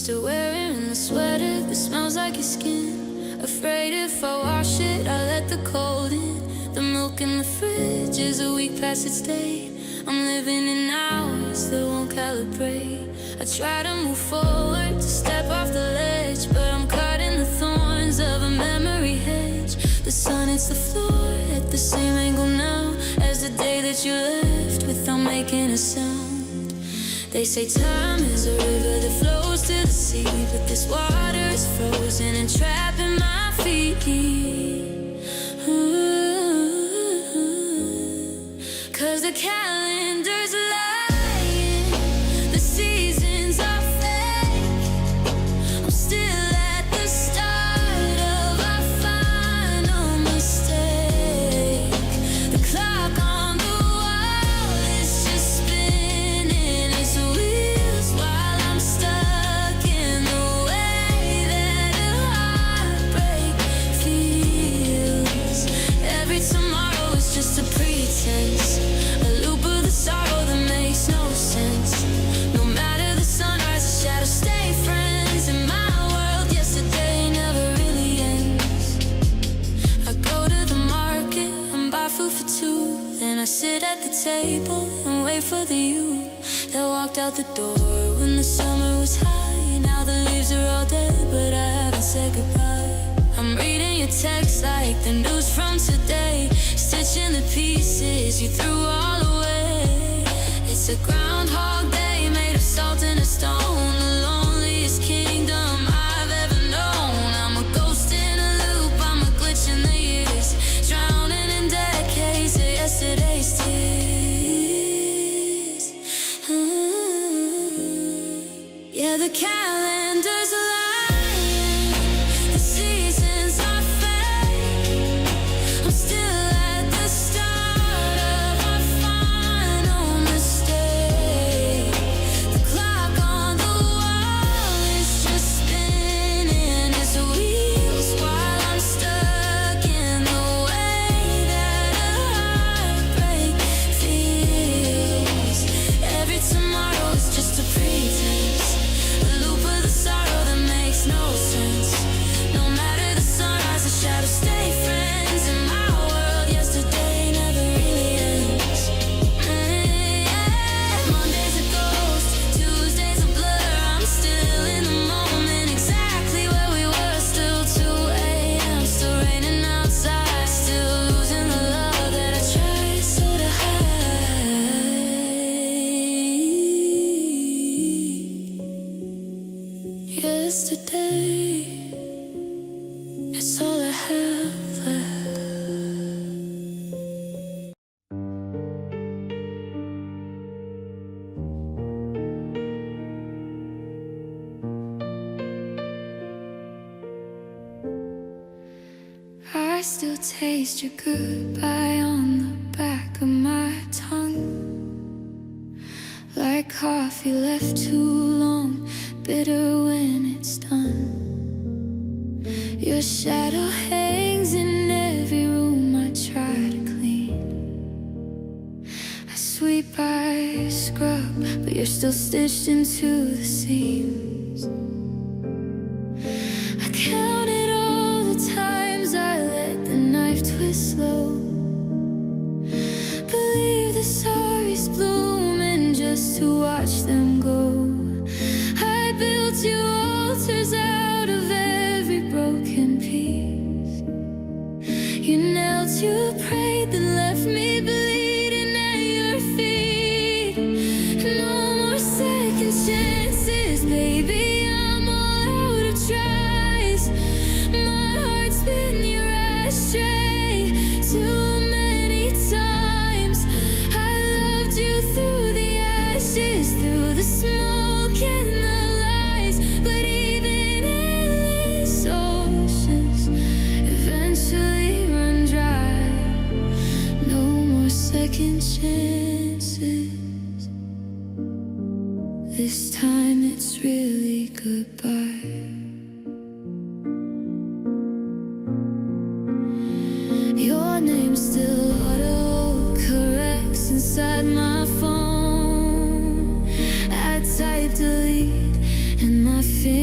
Still wearing the sweater that smells like your skin. Afraid if I wash it, I let the cold in. The milk in the fridge is a week past its date. I'm living in hours that won't calibrate. I try to move forward, to step off the ledge, but I'm caught in the thorns of a memory hedge. The sun hits the floor at the same angle now as the day that you left without making a sound. They say time is a river that flows to the sea, but this water is frozen and trapping my feet. Cause the calendar's lying, the seasons are fake. I'm still at the start of our final mistake. The clock on the wall is just spinning its wheels while I'm stuck in the way that a heartbreak feels. Every tomorrow is just a pretense, a loop of the sorrow that makes no sense. No matter the sunrise or shadow, stay friends. In my world, yesterday never really ends. I go to the market and buy food for two, then I sit at the table and wait for the you that walked out the door when the summer was high. Now the leaves are all dead, but I haven't said goodbye. I'm reading your text like the news from today, stitching the pieces you threw all away. It's a groundhog day made of salt and a stone, the loneliest kingdom I've ever known. I'm a ghost in a loop, I'm a glitch in the years, drowning in decades of yesterday's tears. Yeah, the calendar's lying, the seasons are fake. I'm still at the start of our final mistake. The clock on the wall is just spinning its wheels while I'm stuck in the way that a heartbreak feels. Every tomorrow is just a pretense, a loop of the sorrow that makes no sense. No matter the sunrise or shadow, stay friends. In my world, yesterday never really ends. Monday's a ghost, Tuesday's a blur. I'm still in the moment, exactly where we were. Still 2 a.m., still raining outside, still losing the love that I tried so to hide. Yesterday, it's all I have left. I still taste your goodbye on the back of my tongue, like coffee left too long, bitter when it's done. Your shadow hangs in every room I try to clean. I sweep, I scrub, but you're still stitched into the seams. I counted all the times I let the knife twist slow. Believe the sorries blooming just to watch them go. I built you altars out of every broken piece. You knelt, you prayed, then left me bleeding at your feet. No more second chances, baby, I'm all out of tries. My heart's been your ashtray too many times. I loved you through the ashes, through the smoke and the lies. But even endless oceans eventually run dry. No more second chances. This time it's really goodbye. Your name still auto-corrects inside my phone. I type delete and my finger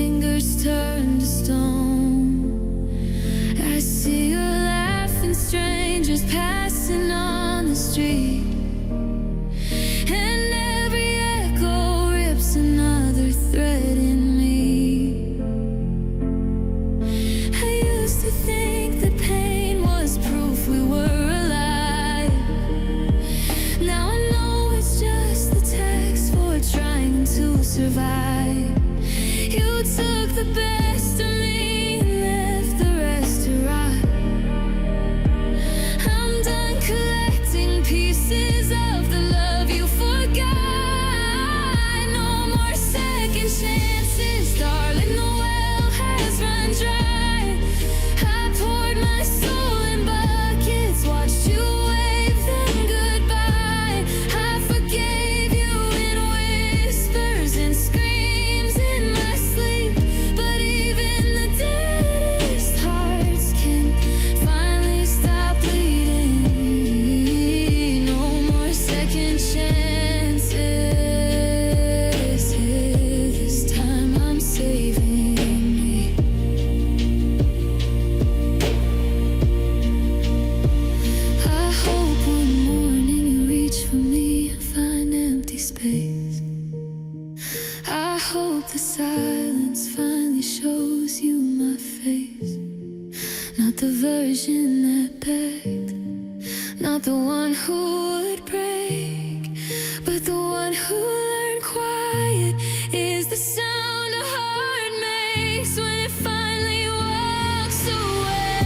Not the version that begged, not the one who would break, but the one who learned quiet is the sound a heart makes when it finally walks away.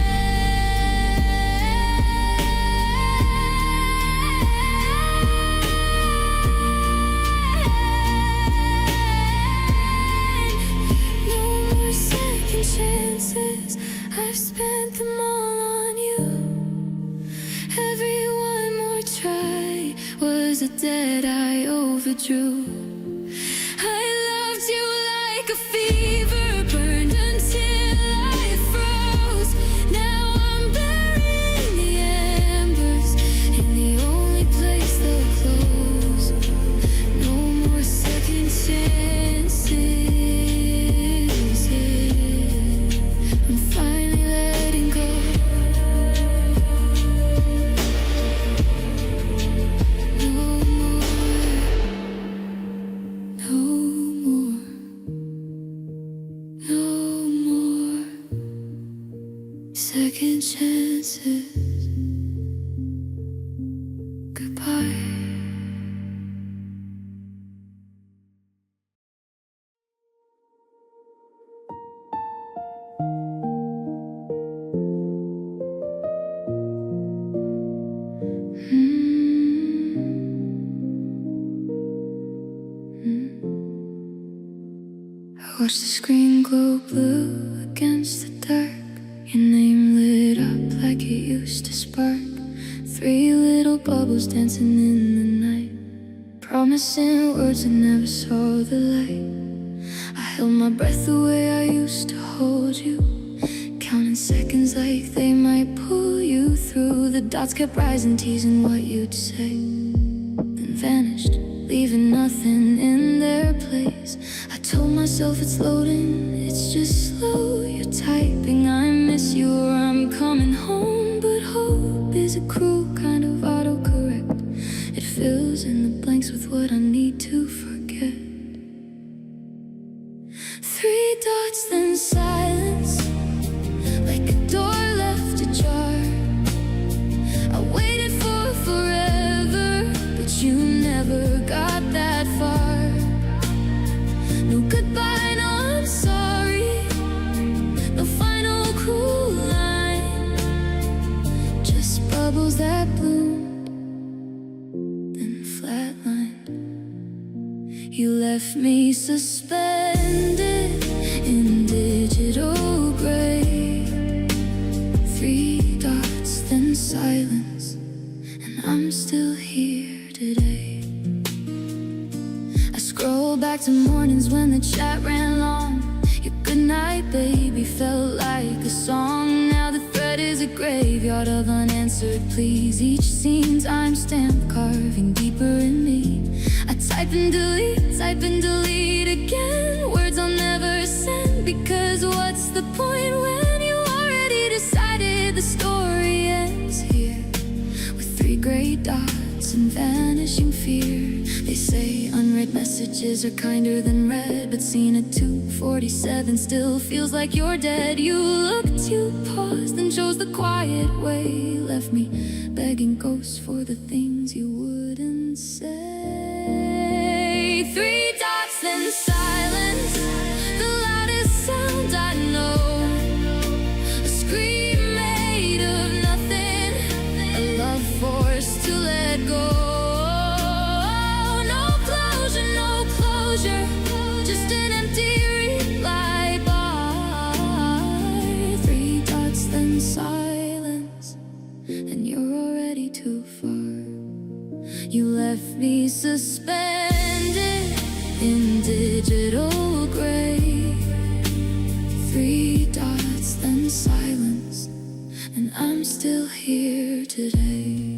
No more second chances, I've spent them all on you. Every one more try was a debt I overdrew. I loved you like a fever, burned until I froze. Now I'm burying the embers in the only place they'll close. No more second chances, yeah. I'm finally letting go. No more, no more, no more second chances. Goodbye. I watched the screen glow blue against the dark. Your name lit up like it used to spark. 3 little bubbles dancing in the night, promising words that never saw the light. I held my breath the way I used to hold you, counting seconds like they might pull you through. The dots kept rising, teasing what you'd say, then vanished, leaving nothing in their place. I told myself it's loading, it's just slow. You're typing, I miss you, or I'm coming home. But hope is a cruel kind of autocorrect. It fills in the blanks with what I need to forget. 3 dots, then silence, like a door left ajar. I waited for forever, but you never got that far. No goodbye, no I'm sorry, no final cruel line, just bubbles that bloomed, then flatlined. You left me suspended in digital gray. 3 dots, then silence, and I'm still here today. I scroll back to mornings when the chat ran long. Your goodnight baby felt like a song. Now the thread is a graveyard of unanswered pleas. Each scene timestamp carving deeper in me. I type and delete again, words I'll never send. Because what's the point when you already decided the story ends here, with 3 gray dots and vanishing fear. They say unread messages are kinder than read, but seen at 2:47 still feels like you're dead. You looked, you paused, and chose the quiet way. Left me begging ghosts for the things you wouldn't say. 3 dots, then silence, the loudest sound I know. A scream made of nothing, a love forced to let go. Just an empty reply bar. 3 dots, then silence, and you're already too far. You left me suspended in digital gray. 3 dots, then silence, and I'm still here today.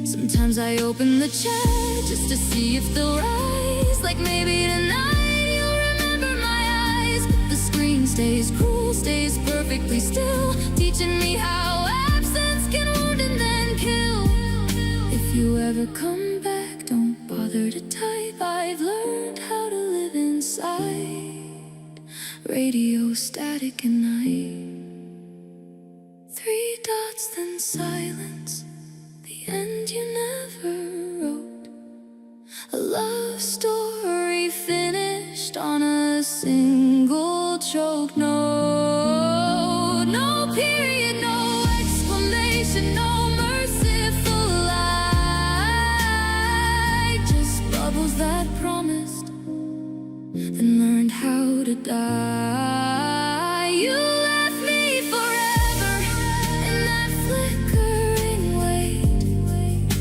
Sometimes I open the chat just to see if they'll rise, like maybe tonight you'll remember my eyes. But the screen stays cruel, stays perfectly still, teaching me how absence can wound and then kill. If you ever come back, don't bother to type. I've learned how to live inside radio static at night. dots, then silence. The end you never wrote. A love story finished on a single choke note. No period, no explanation, no merciful lie. Just bubbles that promised, then learned how to die. You left me forever in that flickering wait.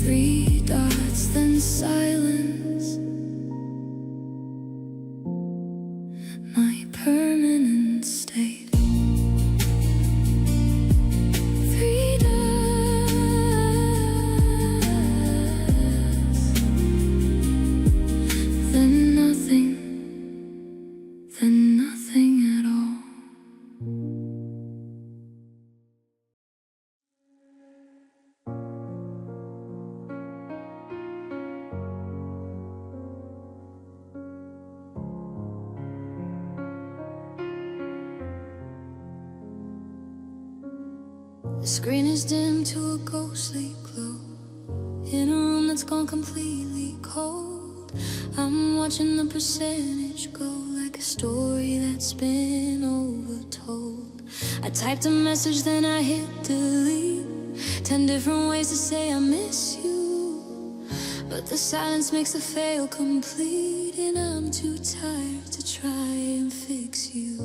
3 dots, then silence. My permanent state. 3 dots, then nothing. Then nothing at all. The screen is dim to a ghostly glow in a room that's gone completely cold. I'm watching the percentage go like a story that's been overtold. I typed a message, then I hit delete. 10 different ways to say I miss you, but the silence makes the fail complete, and I'm too tired to try and fix you.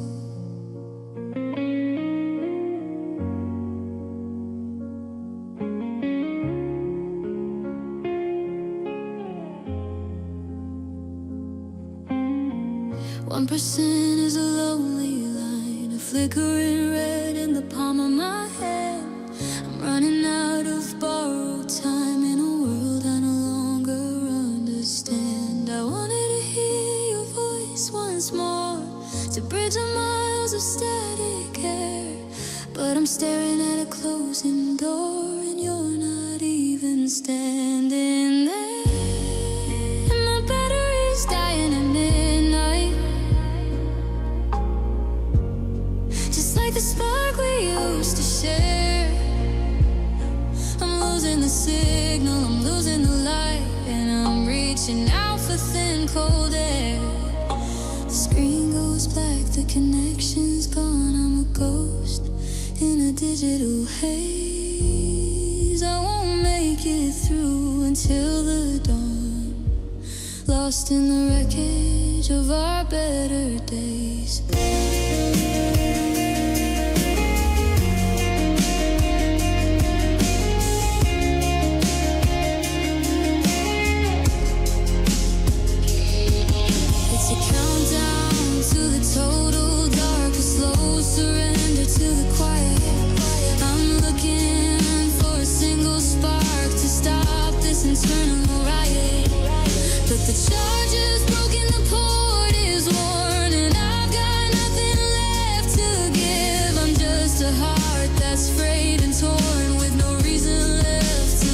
One percent is a lonely line, a flickering red in the palm of my hand. I'm running out of borrowed time in a world I no longer understand. I wanted to hear your voice once more, to bridge the miles of static air, but I'm staring at a closing door, and you're not even standing there. And my battery's dying at midnight, just like the spark we used to share. I'm losing the signal, I'm losing the light, and I'm reaching out for thin, cold air. The screen goes black, the connection's gone. I'm a ghost in a digital haze. I won't make it through until the dawn, lost in the wreckage of our better days. It's a countdown to the total dark, a slow surrender to the quiet. I'm looking for a single spark to stop this internal riot, but the charge is broken, the port is worn, and I've got nothing left to give. I'm just a heart that's frayed and torn, with no reason left to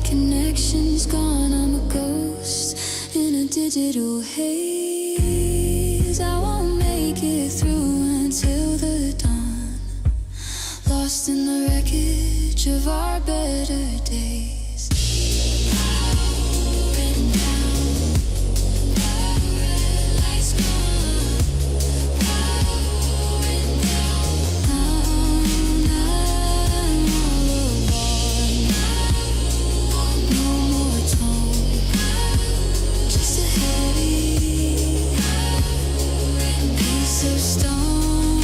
connection's gone. I'm a ghost in a digital haze. I won't make it through until the dawn, lost in the wreckage of our better days. Stone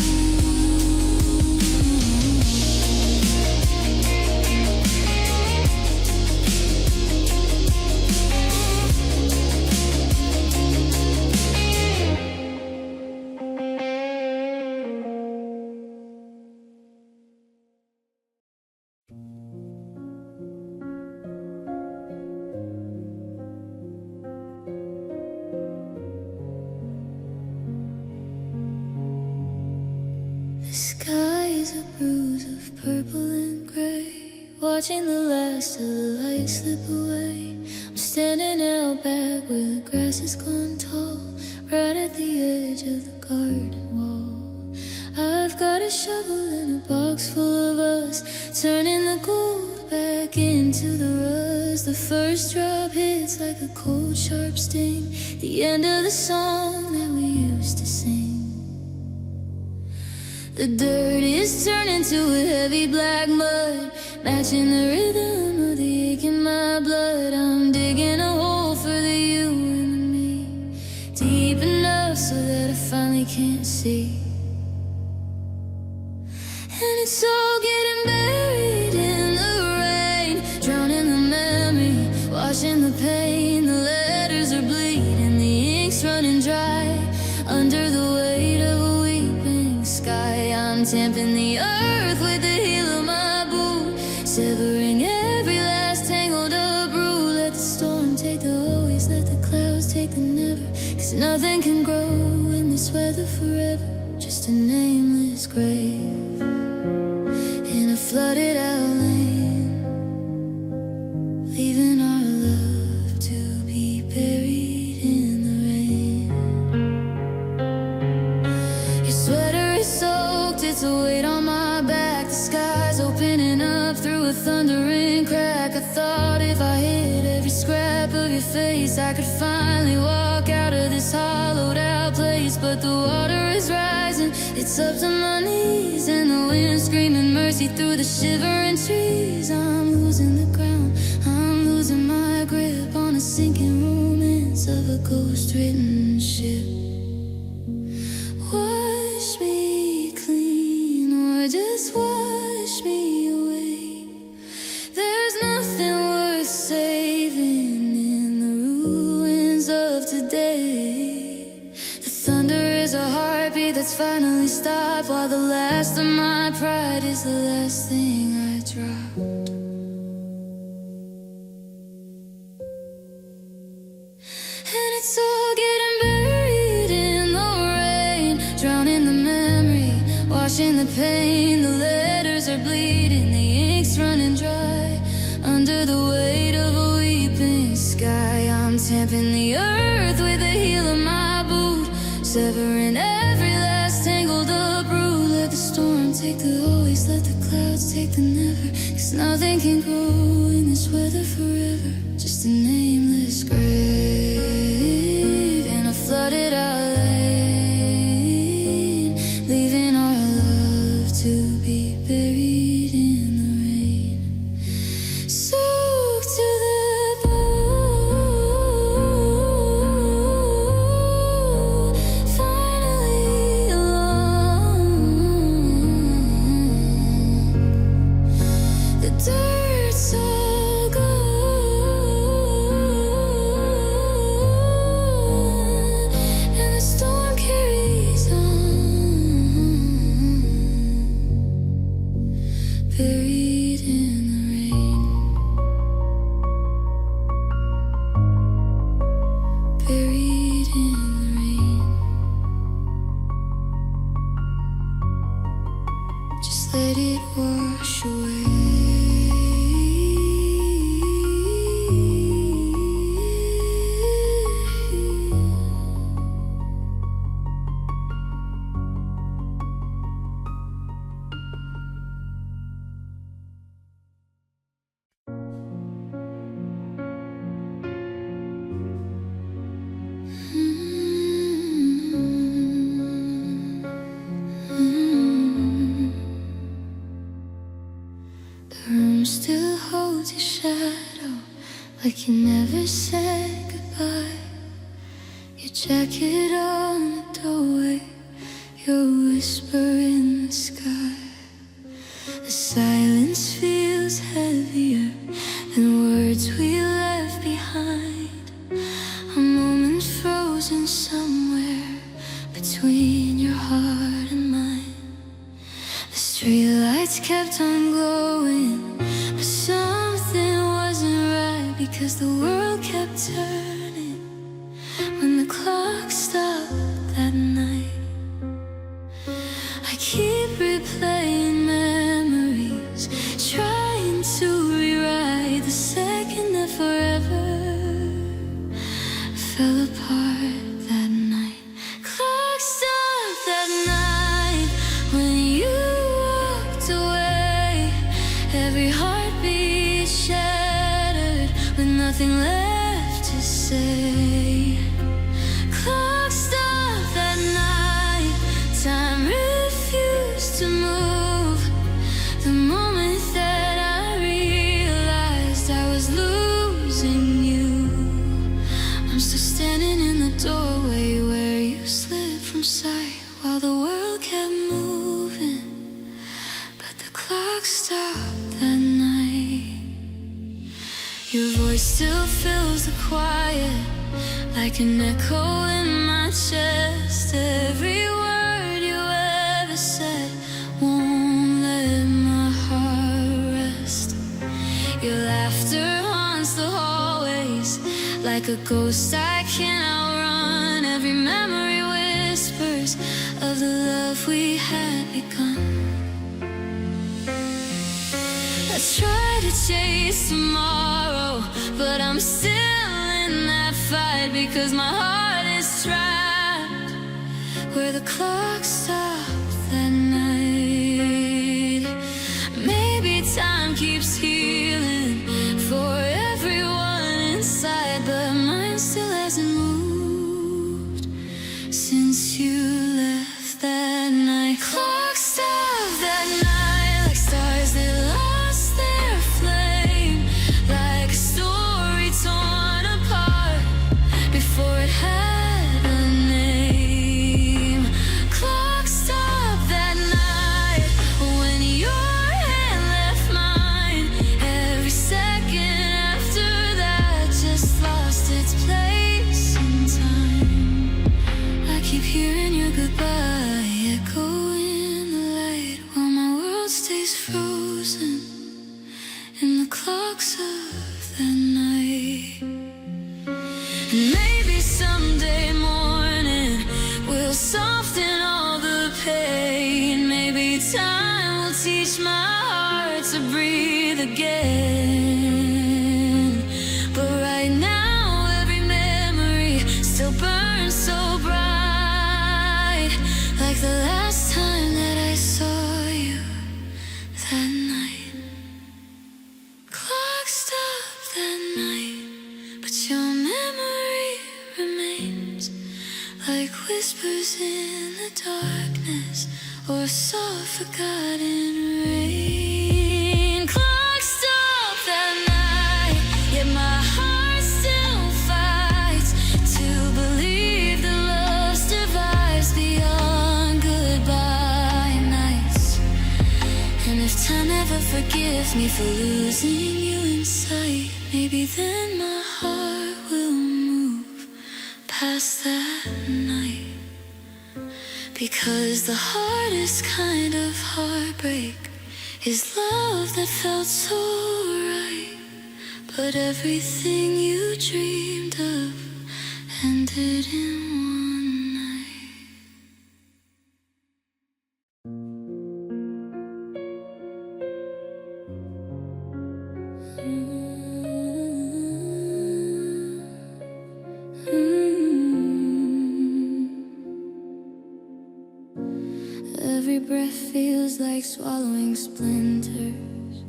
The sky is a bruise of purple and gray, watching the last of the light slip away. I'm standing out back where the grass has gone tall, right at the edge of the garden wall. I've got a shovel and a box full of us, turning the gold back into the rust. The first drop hits like a cold sharp sting, the end of the song that we used to sing. The dirt is turning to a heavy black mud, matching the rhythm of the ache in my blood. I'm digging a hole for the you and me, deep enough so that I finally can't see. And it's all getting buried in the rain, drowning the memory, washing the pain. The letters are bleeding, the ink's running dry, under the weight of a weeping sky. I'm tamping the earth with the heel of my boot, severing every last tangled up root. Let the storm take the always, let the clouds take the never, 'cause nothing can grow in this weather forever, just a nameless grave in a flooded out lane, leaving our love to be buried in the rain. Your sweater is soaked, it's a weight on my back. The sky's opening up through a thundering crack. I thought if I hit every scrap of your face, I could finally walk out of this hollowed out place. But the water is rising, it's up to my knees, and the wind screaming mercy through the shivering trees. I'm losing the ground, I'm losing my grip on a sinking romance of a ghost-written ship. Wash me clean, or just wash me away. There's nothing worth saving in the ruins of today. The thunder is a heartbeat that's finally stopped, while the last of my pride is the last thing I dropped. And it's all getting buried in the rain, drowning the memory, washing the pain. The letters are bleeding, the ink's running dry, under the weight of a weeping sky. I'm tamping the earth with the heel of my boot, severing every last tangled up root. Let the storm take the always, let the clouds take the never, 'cause nothing can grow in this weather forever, just a nameless grave in a flooded out lane, leaving our love to be buried in the rain, soaked to the bone, finally alone. The dirt's all gone, and the storm carries on, buried in the rain, buried in the rain. Just let it wash away. The room still holds your shadow, like you never said goodbye. Your jacket on the doorway, your whisper in the sky. The silence feels heavier than words we left behind. A moment frozen somewhere between your heart and mine. The streetlights kept on glowing, but something wasn't right, because the world kept turning when the clock stopped that night. I keep say. Clock stopped that night, time refused to move. The moment that I realized I was losing you, I'm still standing in the doorway where you slipped from sight while the world kept moving, but the clock stopped that night. Your voice still fills the quiet like an echo in my chest. Every word you ever said won't let my heart rest. Your laughter haunts the hallways like a ghost I can't outrun. Every memory whispers of the love we had begun. I try to chase tomorrow, but I'm still in that fight because my heart is trapped where the clock stopped that night. Maybe time keeps healing for everyone inside, but mine still hasn't moved since you left that night. Clock stopped that night like stars that lost their flame, like a story torn apart before it had a name. Clock stopped that night when your hand left mine. Every second after that just lost its place in time. I keep hearing your goodbye echo in the light while my world stays frozen in the clocks of the night. And maybe someday morning will soften all the pain. Maybe time will teach my heart to breathe again. But right now every memory still burns so bright, like the last time that I saw you that night. Clock stopped that night, but your memory remains like whispers in the darkness or a soft forgotten rain. Clock stopped that night, yet my heart still fights to believe that love survives beyond goodbye nights. And if time ever forgives me for losing you in sight, maybe then my heart will move past that night. Because the hardest kind of heartbreak is love that felt so right, but everything you dreamed of ended in one night. Every breath feels like swallowing splinters,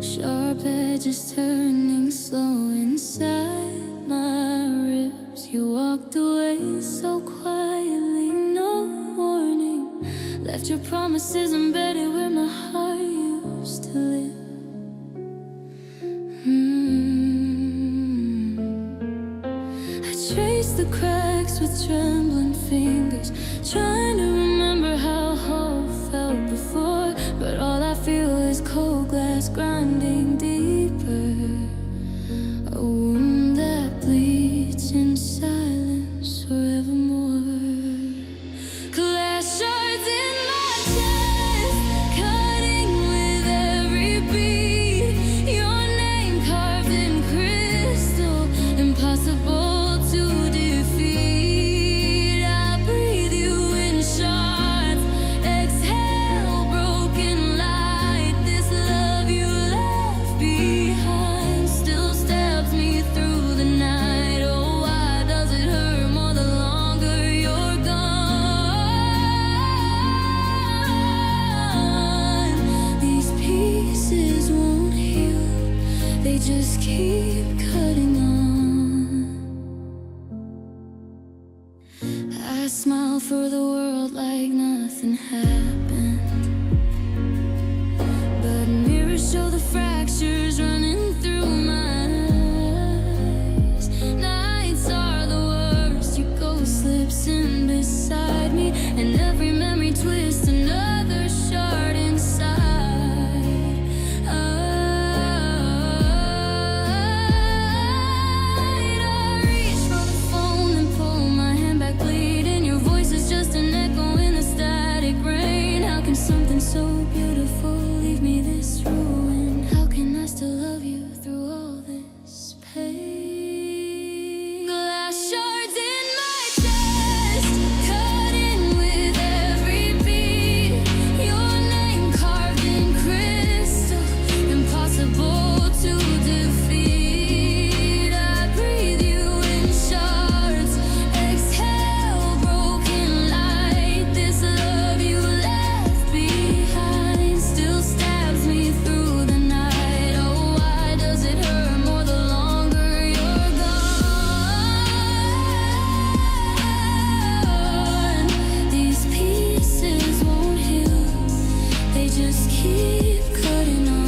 sharp edges turning slow inside my ribs. You walked away so quietly, no warning. Left your promises embedded where my heart used to live. I trace the cracks with trembling fingers, trying to remember how hope felt before, but all I feel is cold glass grinding deeper. A wound that bleeds in silence forevermore. Glass shards in my chest, cutting with every beat. Your name carved in crystal, impossible to defeat. I breathe you in shards. smile for the world like nothing happened. But mirrors show the fractures running through my eyes. Nights are the worst, your ghost slips in beside me, and every memory twists another shard inside. I reach for the phone and pull my hand back bleeding. Your voice is just an echo in the static rain. How can something so beautiful leave me this ruined? How can I still love you through all this pain? Glass shards in my chest, cutting with every beat. Your name carved in crystal, impossible to defeat. I breathe you in shards, exhale broken light. This love you left behind still stabs me through the night. Oh, why does it hurt more the longer you're gone? These pieces won't heal, they just keep cutting on.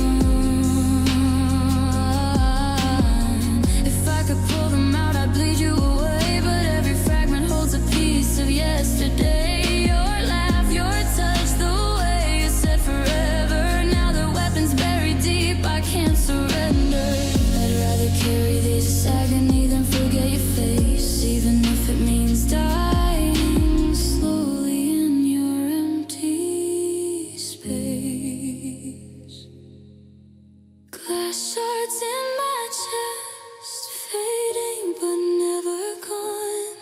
If I could pull them out, I'd bleed you away, but every fragment holds a piece of yesterday. Your laugh, your touch, the way you said forever. Now the weapon's buried deep, I can't surrender. I'd rather carry this agony than forget your face, even if it means dying slowly in your empty space. Glass shards in my chest, fading but never gone.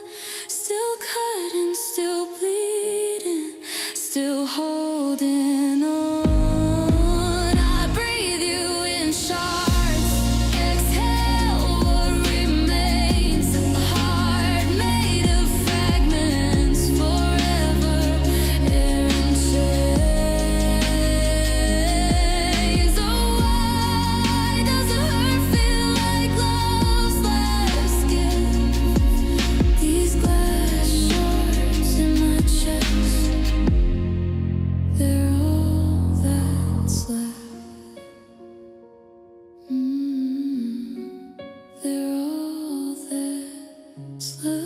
Still cutting, still bleeding, still holding on. I breathe you in shards, exhale what remains. A heart made of fragments, forever air and chains. Oh, why does the hurt feel like love's last gift? These glass shards in my chest, they're all that's left. They're all that's left.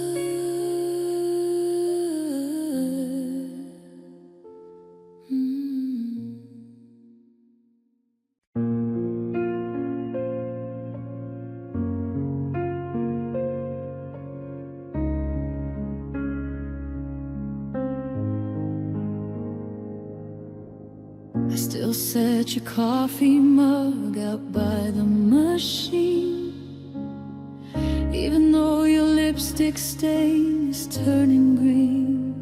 I still set your coffee mug out by the machine, even though your lipstick stain is turning green.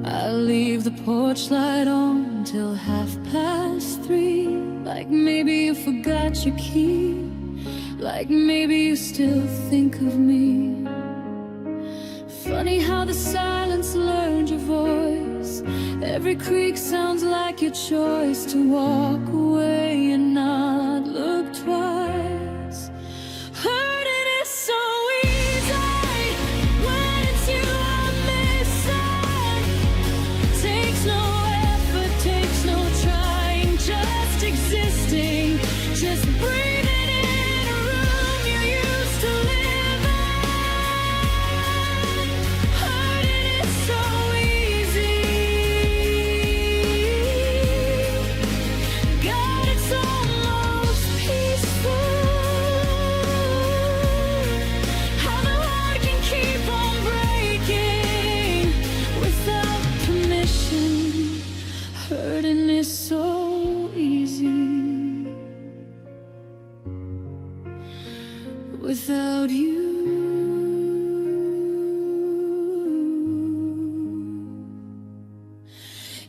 I leave the porch light on till 3:30, like maybe you forgot your key, like maybe you still think of me. Funny how the silence learned your voice. Every creak sounds like your choice to walk away and not look twice. Hurting is so easy when it's you I'm missing. Takes no effort, takes no trying, just existing, just breathing in a room you used to live in. Hurting is so easy. God, it's almost peaceful. How the heart can keep on breaking without permission. Hurting is so easy without you.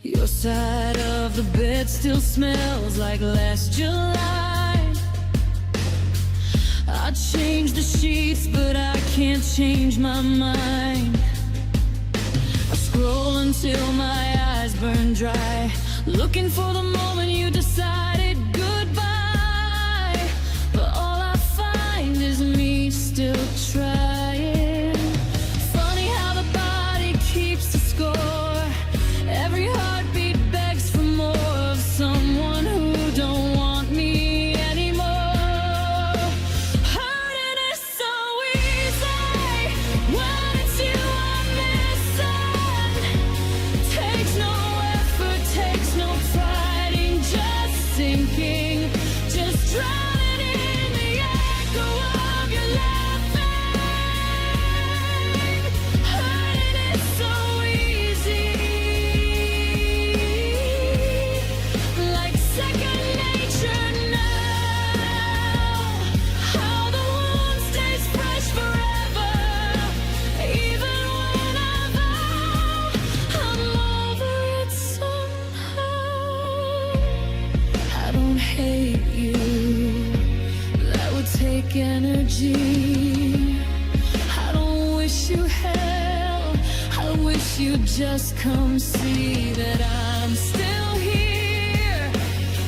Your side of the bed still smells like last July. I changed the sheets, but I can't change my mind. I scroll until my eyes burn dry, looking for the moment you decided goodbye. But all I find is me still trying. Funny how you just come see that I'm still here,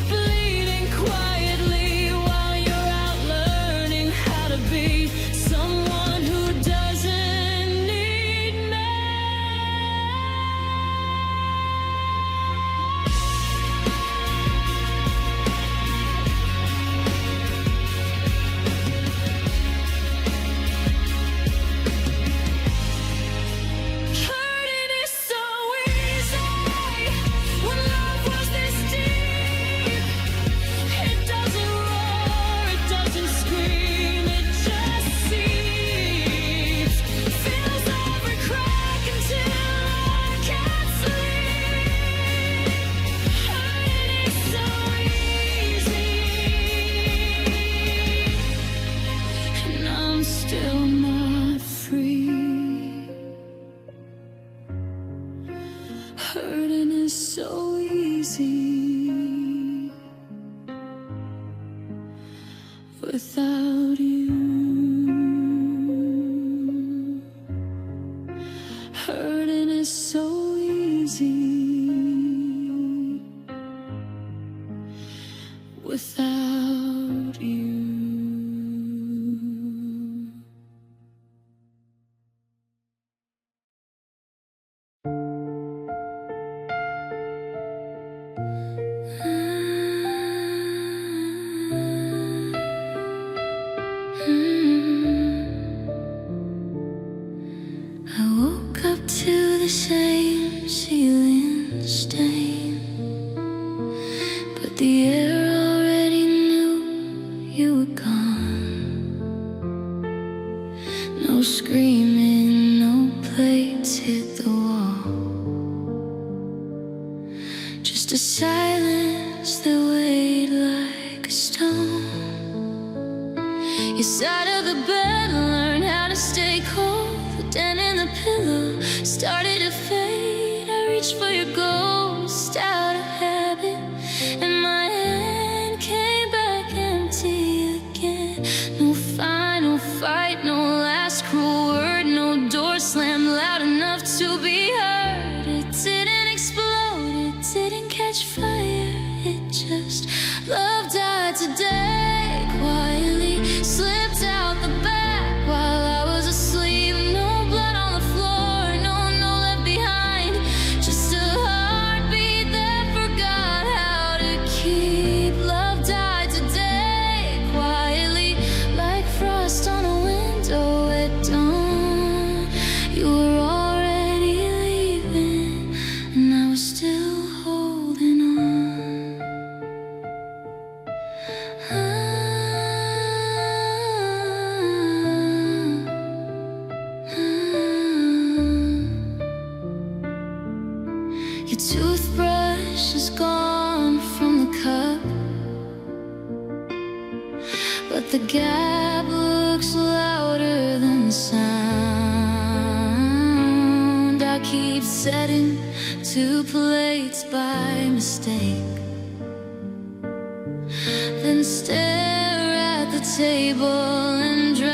bleeding quietly while you're out learning how to be someone who doesn't need me. Hurting is so easy when love was this deep. It doesn't roar, it doesn't scream, it just seeps. Feels every crack until I can't sleep. Hurting is so easy, and I'm still not free. Hurting is so easy without you. Hurting is so easy without you. I woke up to the same ceiling stain, but the air already knew you were gone. No screaming, no plates hit the wall, just a silence that weighed like a stone. Your side of the bed learned how to stay cold. The dent in the pillow started to fade. I reached for your ghost out of habit, and my hand came back empty again. No final fight, no last cruel word, no door slammed loud enough to be heard. It didn't explode, it didn't catch fire, it just love died today quietly. Slipped out the back while I was asleep. No blood on the floor, no left behind. Just a heartbeat that forgot how to keep. Love died today quietly, like frost on a window at dawn. You were already leaving, and I was still holding on. Your toothbrush is gone from the cup, but the gap looks louder than the sound. I keep setting 2 plates by mistake, then stare at the table and drowned.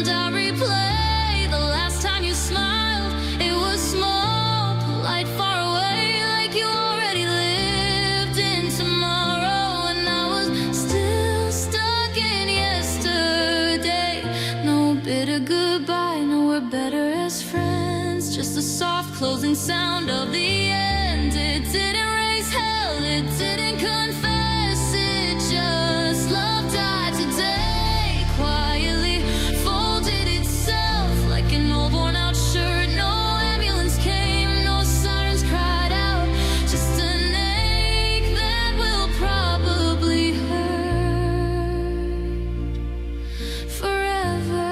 I replay the last time you smiled. It was small, polite, far away, like you already lived in tomorrow. And I was still stuck in yesterday. No bitter goodbye, no we're better as friends. Just the soft closing sound of the end. It didn't raise hell, it didn't confess, it just love died today quietly. Folded itself like an old worn out shirt. No ambulance came, no sirens cried out. Just an ache that will probably hurt forever.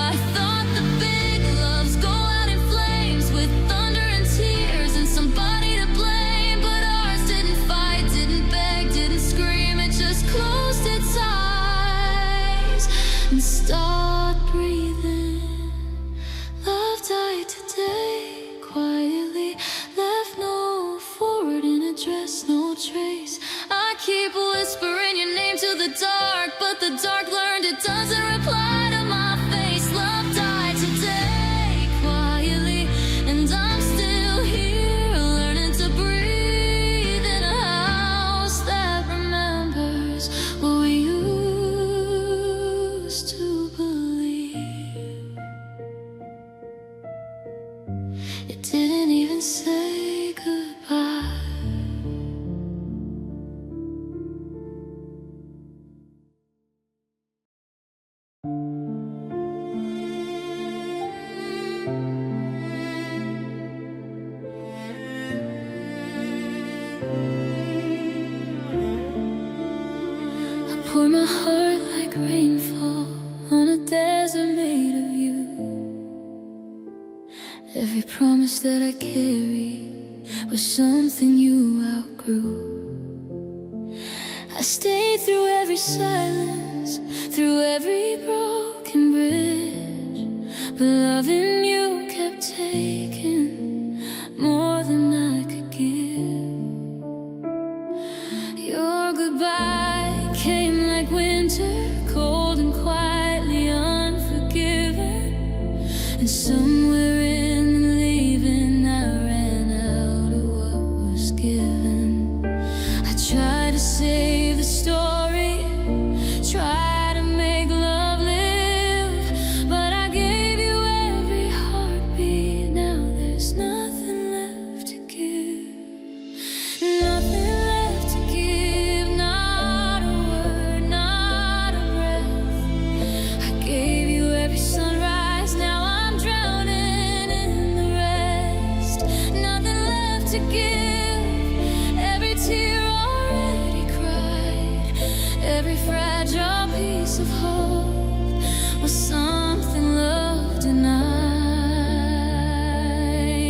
I thought the big loves go out in flames with thunder and tears and somebody to blame, but ours didn't fight. stairs are made of you. Every promise that I carry was something you outgrew. I stayed through every silence, through every broken bridge, but loving you kept taking more than I could give. Your goodbye came like winter, cold and quietly unforgiving, and somewhere in leaving I ran out of what was given. I tried to save the story, tried to make love live, but I gave you every heartbeat. Now there's nothing left to give, nothing left to give, not a word, not a breath. I gave you every sunrise, now I'm drowning in the rest. Nothing left to give, every tear already cried, every fragile piece of hope was something love denied.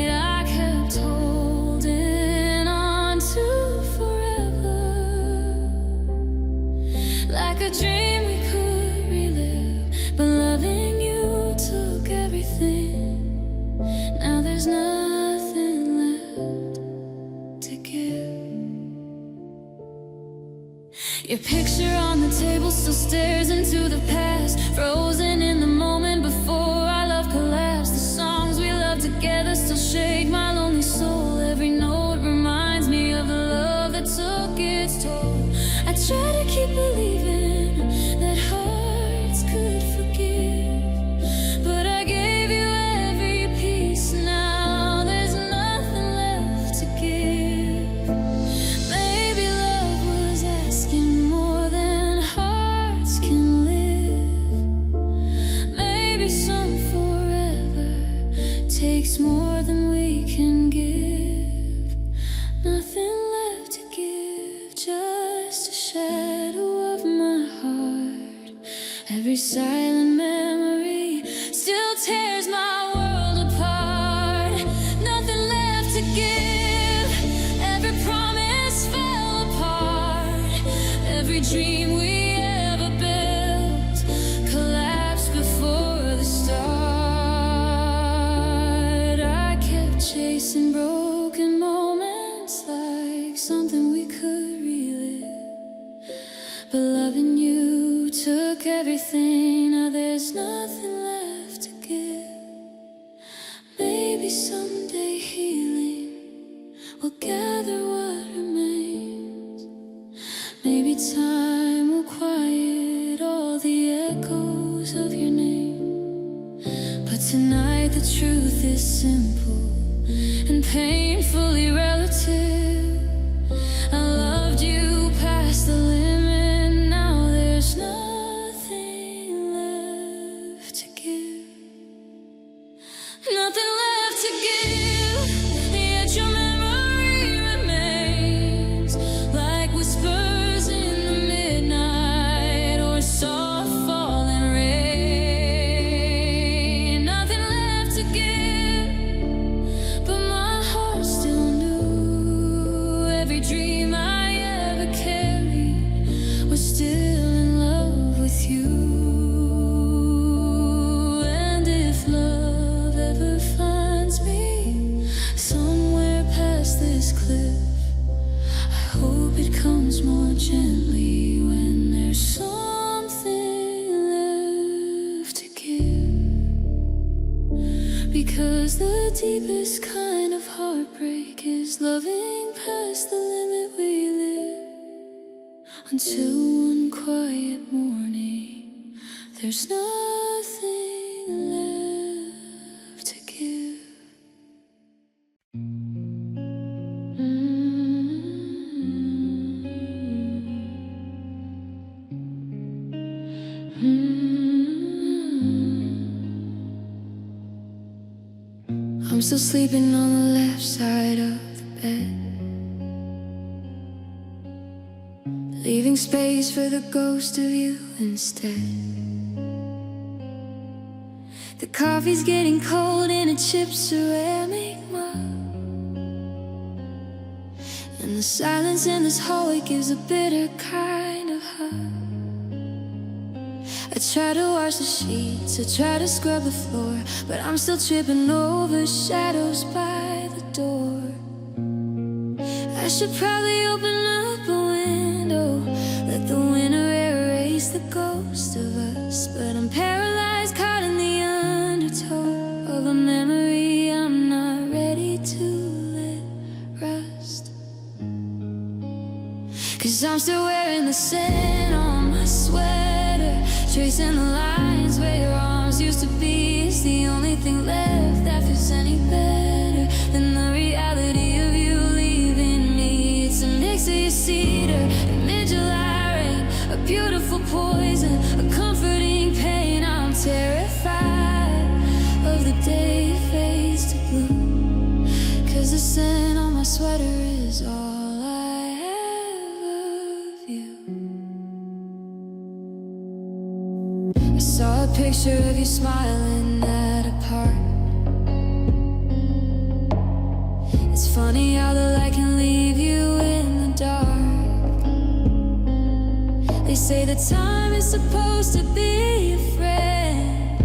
I kept holding on to forever, like a dream we could relive, but loving you took everything. Now there's nothing left to give. Your picture on the table still stares into the past, frozen in the moment before our love collapsed. The songs we loved together still shake my lonely soul. Every note reminds me of the love that took its toll. I try to keep believing that hearts could forgive, but I gave you every piece. Now there's nothing left to give. Maybe love was asking more than hearts can live. Maybe some forever takes more than we can give. Nothing left to give, just a shadow of my heart. Every silent memory still tears my world apart. Nothing left to give, every promise fell apart. Every dream we ever built collapsed before the start. I kept chasing broken moments like something we could relive, but loving you took everything. Now there's nothing left to give. Maybe someday healing will gather what remains. Maybe time will quiet all the echoes of your name. But tonight the truth is simple and painfully relative. I loved you past the limit. Now there's nothing left to give, nothing left to give. Yet your memory remains like whispers in the midnight or soft falling rain. Nothing left to give, but my heart still knew every dream I ever carried was still in love with you. And if love ever finds me somewhere past this cliff, I hope it comes more gently when there's something left to give. Because the deepest kind of heartbreak is loving past the limit we live. Until one quiet morning, there's nothing left to give. I'm still sleeping on the left side of the bed, leaving space for the ghost of you instead. The coffee's getting cold and it chips ceramic mug, and the silence in this hallway gives a bitter kind of hug. I try to wash the sheets, I try to scrub the floor, but I'm still tripping over shadows by the door. I should probably open up a window, let the winter erase the ghost of us, but I'm paralyzed, caught in the undertow of a memory I'm not ready to let rust. 'Cause I'm still wearing the scent on my sweater, tracing the lines where your arms used to be. It's the only thing left that feels any better than the reality of you leaving me. It's a mix of your cedar and mid-July rain, a beautiful poison, a comforting pain. I'm terrified of the day it fades to blue, 'cause the scent on my sweater is all I have of you. I saw a picture of you smiling at a park. It's funny how the light can leave you in the dark. They say that time is supposed to be a friend,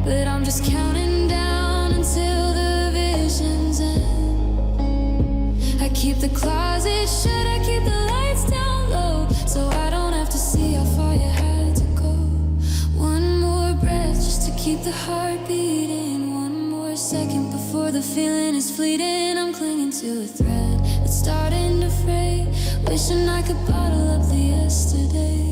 but I'm just counting down until the visions end. I keep the closet shut, I keep the lights down low, so I don't have to see how far you had to go. One more breath just to keep the heart beating. One more second before the feeling is fleeting. I'm clinging to a thread that's starting to fray, wishing I could bottle up the yesterday.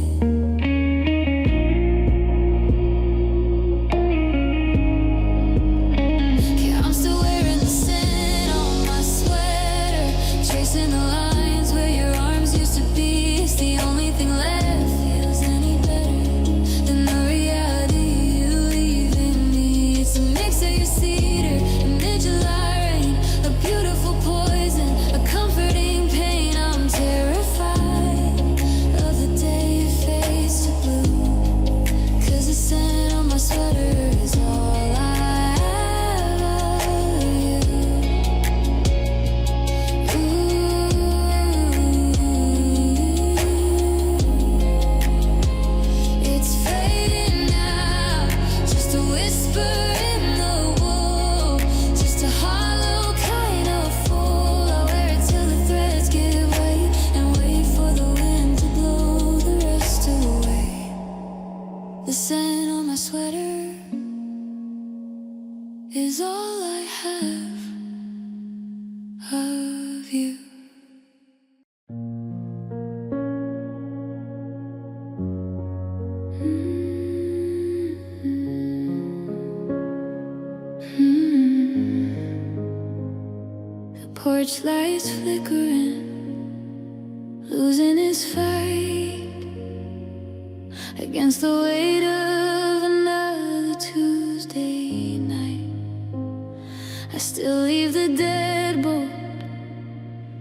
The scent on my sweater is all I have of you. The porch lights flickering, losing his fight against the weight of another Tuesday night. I still leave the deadbolt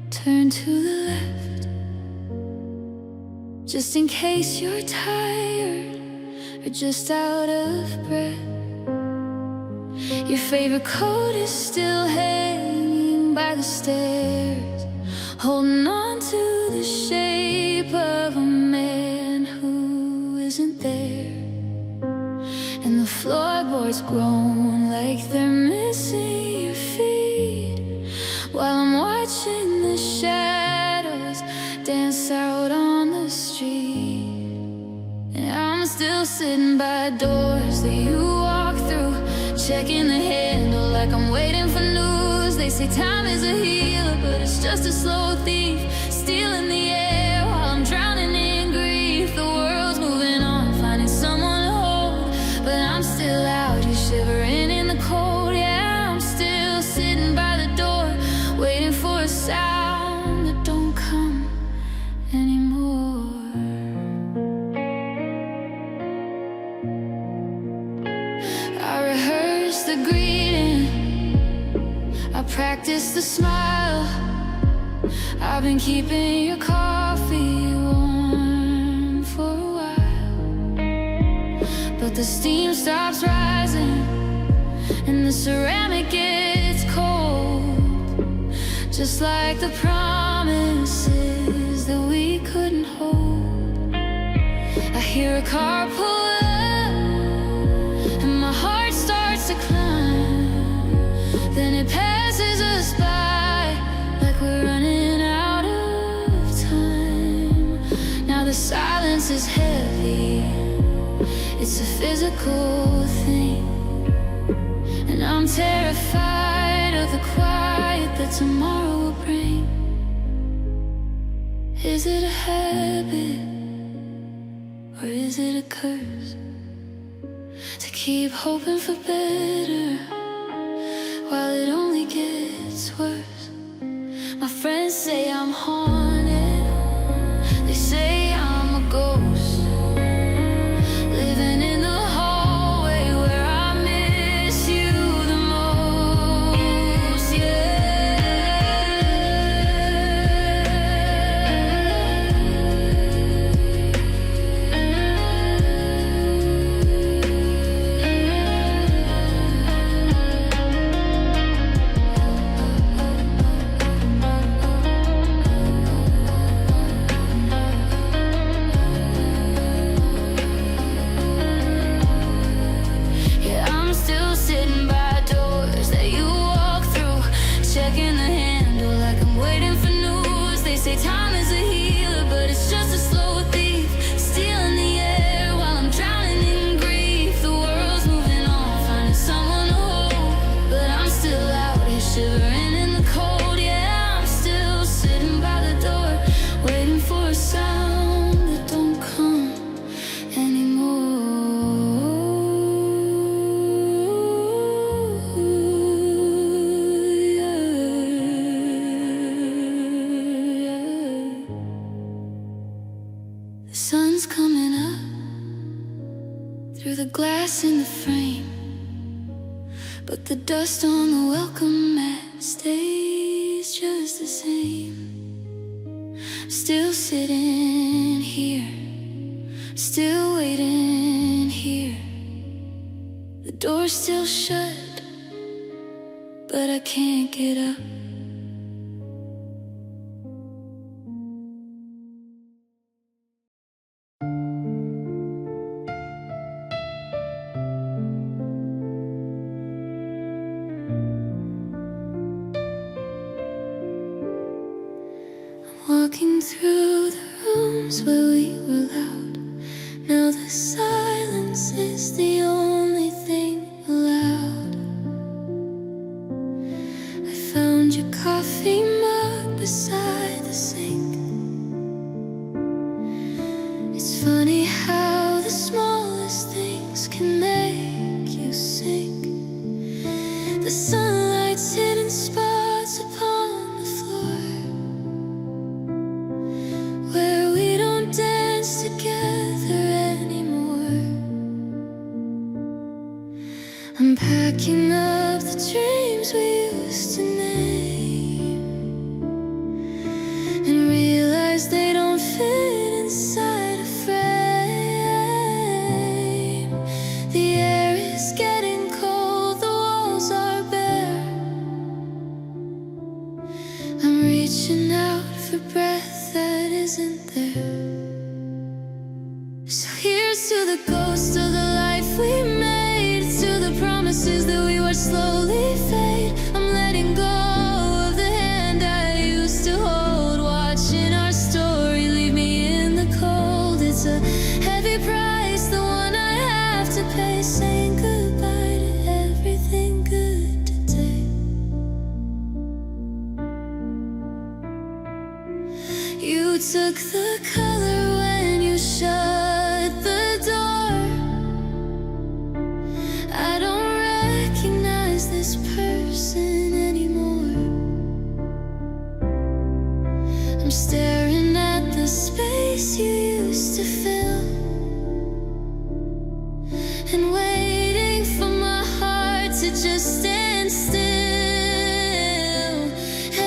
turned to the left, just in case you're tired or just out of breath. Your favorite coat is still hanging by the stairs, holding on to the shape of a man who isn't there. And the floorboards groan like they're missing your feet, while I'm watching the shadows dance out on the street. And I'm still sitting by doors that you walk through, checking the handle like I'm waiting for news. They say time is a healer, but it's just a slow thief, stealing the air while I'm drowning in grief. The world's moving on, finding someone to hold, but I'm still out here shivering in the cold. Yeah, I'm still sitting by the door, waiting for a sound that don't come anymore. I rehearse the greeting, I practice the smile. I've been keeping your coffee warm for a while, but the steam stops rising and the ceramic gets cold, just like the promises that we couldn't hold. I hear a car pull up and my heart starts to climb, then it passes us by like we're running out of time. Now the silence is heavy, it's a physical thing, and I'm terrified of the quiet that tomorrow will bring. Is it a habit, or is it a curse, to keep hoping for better while it only gets worse? My friends say I'm haunted, they say I'm a ghost, living in the hallway where I miss you the most, checking the handle like I'm waiting for news. They say time is a healer, but it's just a slow thief, stealing the air while I'm drowning in grief. The world's moving on, finding someone to hold, but I'm still out here shivering in the cold. Yeah, I'm still sitting by the door, waiting for a sound that don't come anymore. The sun's coming up through the glass in the frame, but the dust on the welcome mat stays just the same. Still sitting here, still waiting here. The door's still shut, but I can't get up. Walking through the rooms where we were loud, now the silence is the only thing allowed. I found your coffee mug beside the sink. It's funny how the smallest things can make you sink. The sunlight's hitting spots upon the floor where we don't dance together anymore. I'm packing up the dreams we used to name and realize they don't fit inside a frame. The air is getting cold, the walls are bare. I'm reaching out for breath that isn't there. So here's to the ghost of the life we made, to the promises that we watched slowly fade. I'm letting go of the hand I used to hold, watching our story leave me in the cold. It's a heavy price, the one I have to pay, saying goodbye to everything good today. You took the color when you shut the door. I don't recognize this person anymore. I'm staring at the space you used to fill and waiting for my heart to just stand still.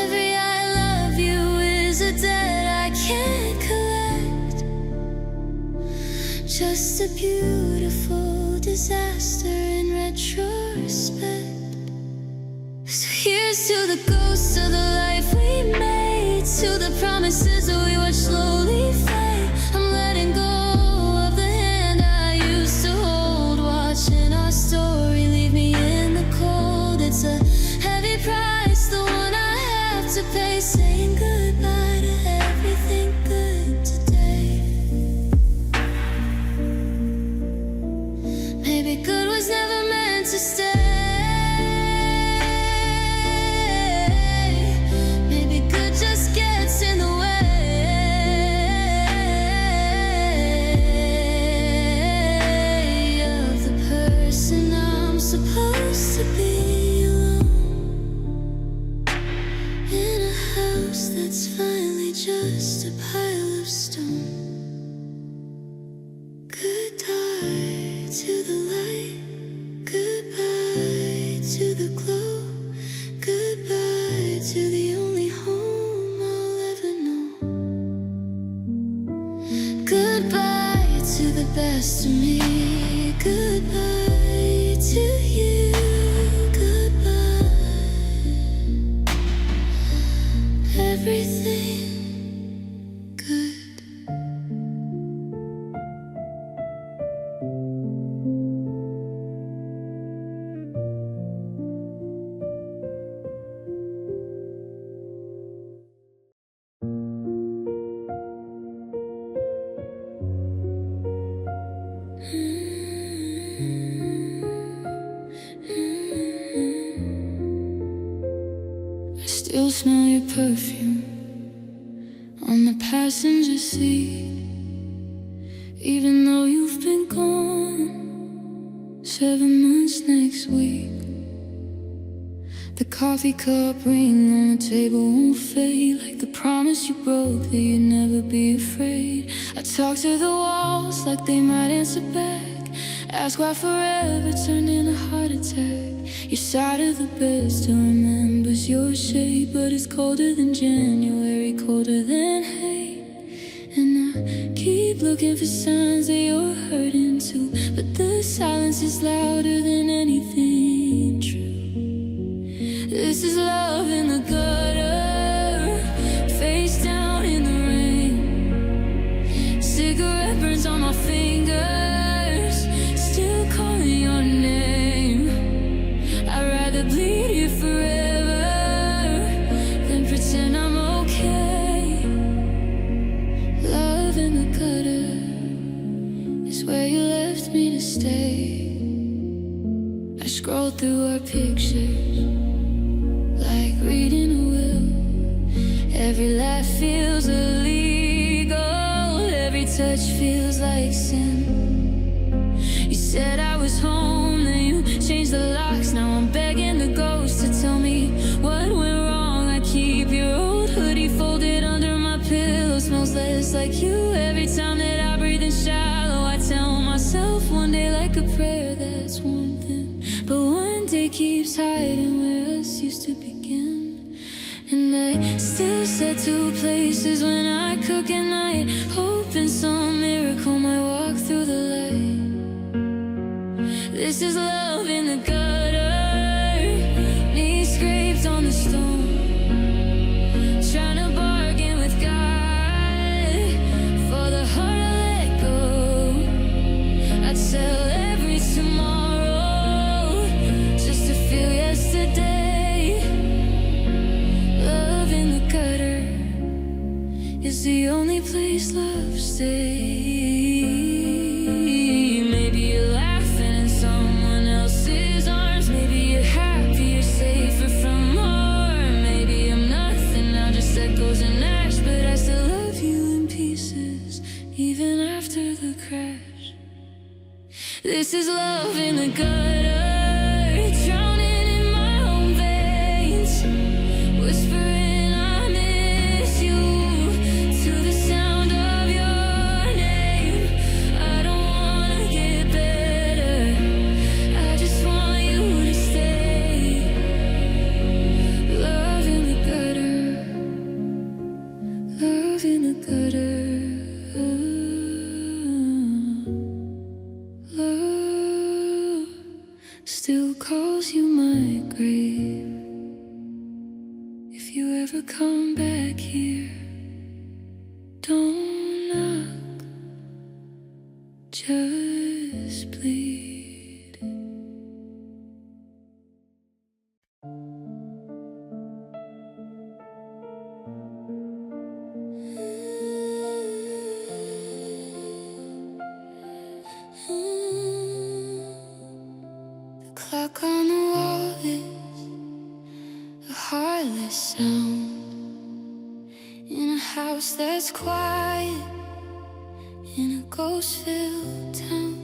Every I love you is a debt I can't collect. disaster in retrospect. So here's to the ghosts of the life we made, to the promises that we watched slowly fade. I'm letting go of the hand I used to hold, watching our story leave me in the cold. It's a heavy price, the one I have to pay, saying goodbye to everything good today. Maybe good was never meant to stay. Maybe good just gets in the way of the person I'm supposed to be, alone in a house that's finally just a pile of stone. Goodbye to the light, goodbye to the glow, goodbye to the only home I'll ever know. Goodbye to the best of me, goodbye to you, goodbye everything good. I still smell your perfume on the passenger seat, even though you've been gone 7 months next week. The coffee cup ring on the table won't fade, like the promise you broke that you'd never be afraid. I talk to the walls like they might answer back, ask why forever turned into a heart attack. Your side of the bed still remembers your shade, but it's colder than January, colder than hate. And I keep looking for signs that you're hurting too, but the silence is louder than anything true. This is love in the gutter, face down in the rain. Cigarette burns on my fingers, still calling your name. I'd rather bleed here forever than pretend I'm okay. Love in the gutter is where you left me to stay. I scroll through our pictures like reading a will. Every laugh feels illegal, every touch feels like sin. You said I was home, then you changed the locks. Now I'm begging the ghost to tell me what went wrong. I keep your old hoodie folded under my pillow, smells less like you every time that I breathe in shallow. I tell myself one day like a prayer, that's one thing, but one day keeps hiding where us used to begin. And I still set to places when I cook at night, hoping some miracle might walk through the light. This is love in the gutter, knees scraped on the stone, trying to bargain with God for the heart I let go. I'd sell every tomorrow just to feel yesterday. Love in the gutter is the only place love stays. Maybe you're laughing in someone else's arms, maybe you're happy, you're safer from harm. Maybe I'm nothing now, just echoes and ash, but I still love you in pieces, even after the crash. This is love in the gutter, drowning in my own veins, whispering I miss you to the sound of your name. I don't wanna get better, I just want you to stay. Love in the gutter, love in the gutter, love. still calls you my grave. If you ever come back here, don't knock, just plead. The clock on the wall is a heartless sound in a house that's quiet, in a ghost-filled town.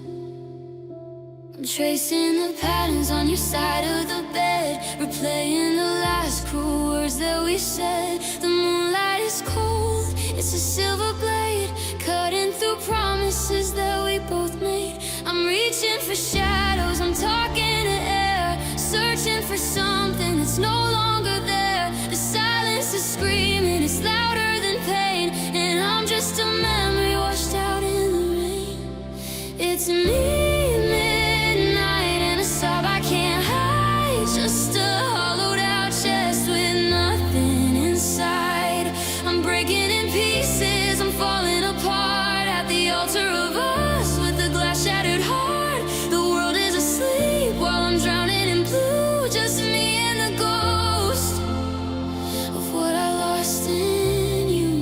I'm tracing the patterns on your side of the bed, replaying the last cruel words that we said. The moonlight is cold, it's a silver blade, cutting through promises that we both made. I'm reaching for shadows, I'm talking to air, searching for something that's no longer there. The silence is screaming, it's louder than pain, and I'm just a memory washed out in the rain. It's me, midnight, and a sob I can't hide, just a hollowed out chest with nothing inside. I'm breaking in pieces, I'm falling apart at the altar of us with a glass shattered heart. The world is asleep while I'm drowning in blue, just me and the ghost of what I lost in you.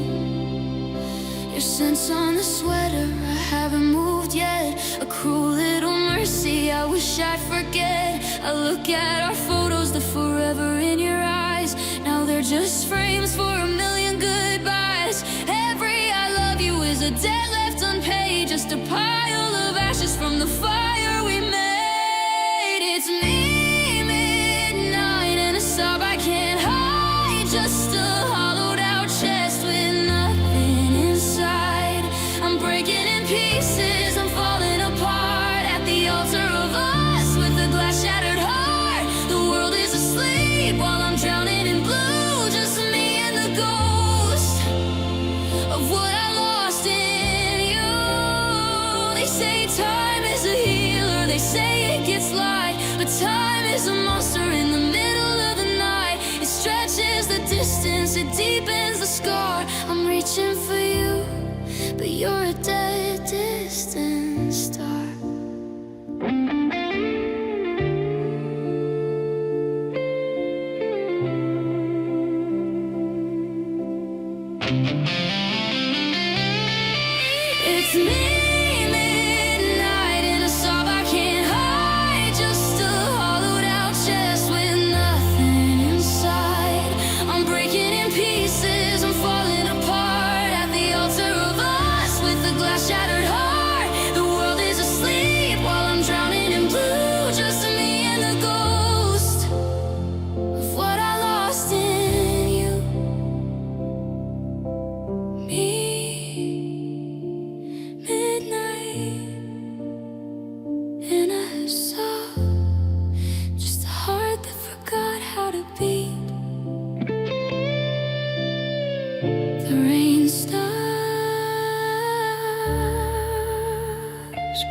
Your scent's on the sweater, I haven't moved yet. A cruel little mercy, I wish I'd forget. I look at our photos, the forever in your eyes. Now they're just frames for a million goodbyes. Every I love you is a debt left unpaid, just a pile of ashes from the fire we made. It's me, midnight, and a sob I can't hide, just a hollowed out chest with nothing inside. I'm breaking in pieces, I'm falling apart at the altar of us with a glass shattered heart. The world is asleep while I'm drowning in blue, just me and the ghost of what I lost in you. They say time is a healer, they say it gets light, but time is a monster in the middle of the night. It stretches the distance, it deepens the scar. I'm reaching for you, but you're a dead, distant star. It's me, midnight, and a sob I can't hide, just a hollowed out chest with nothing inside. I'm breaking in pieces, I'm falling apart at the altar of us with a glass shattered heart. The world is asleep while I'm drowning in blue, just me and the ghost of what I lost in you. Me, midnight, and a sob, just a heart that forgot how to beat. The rain stops,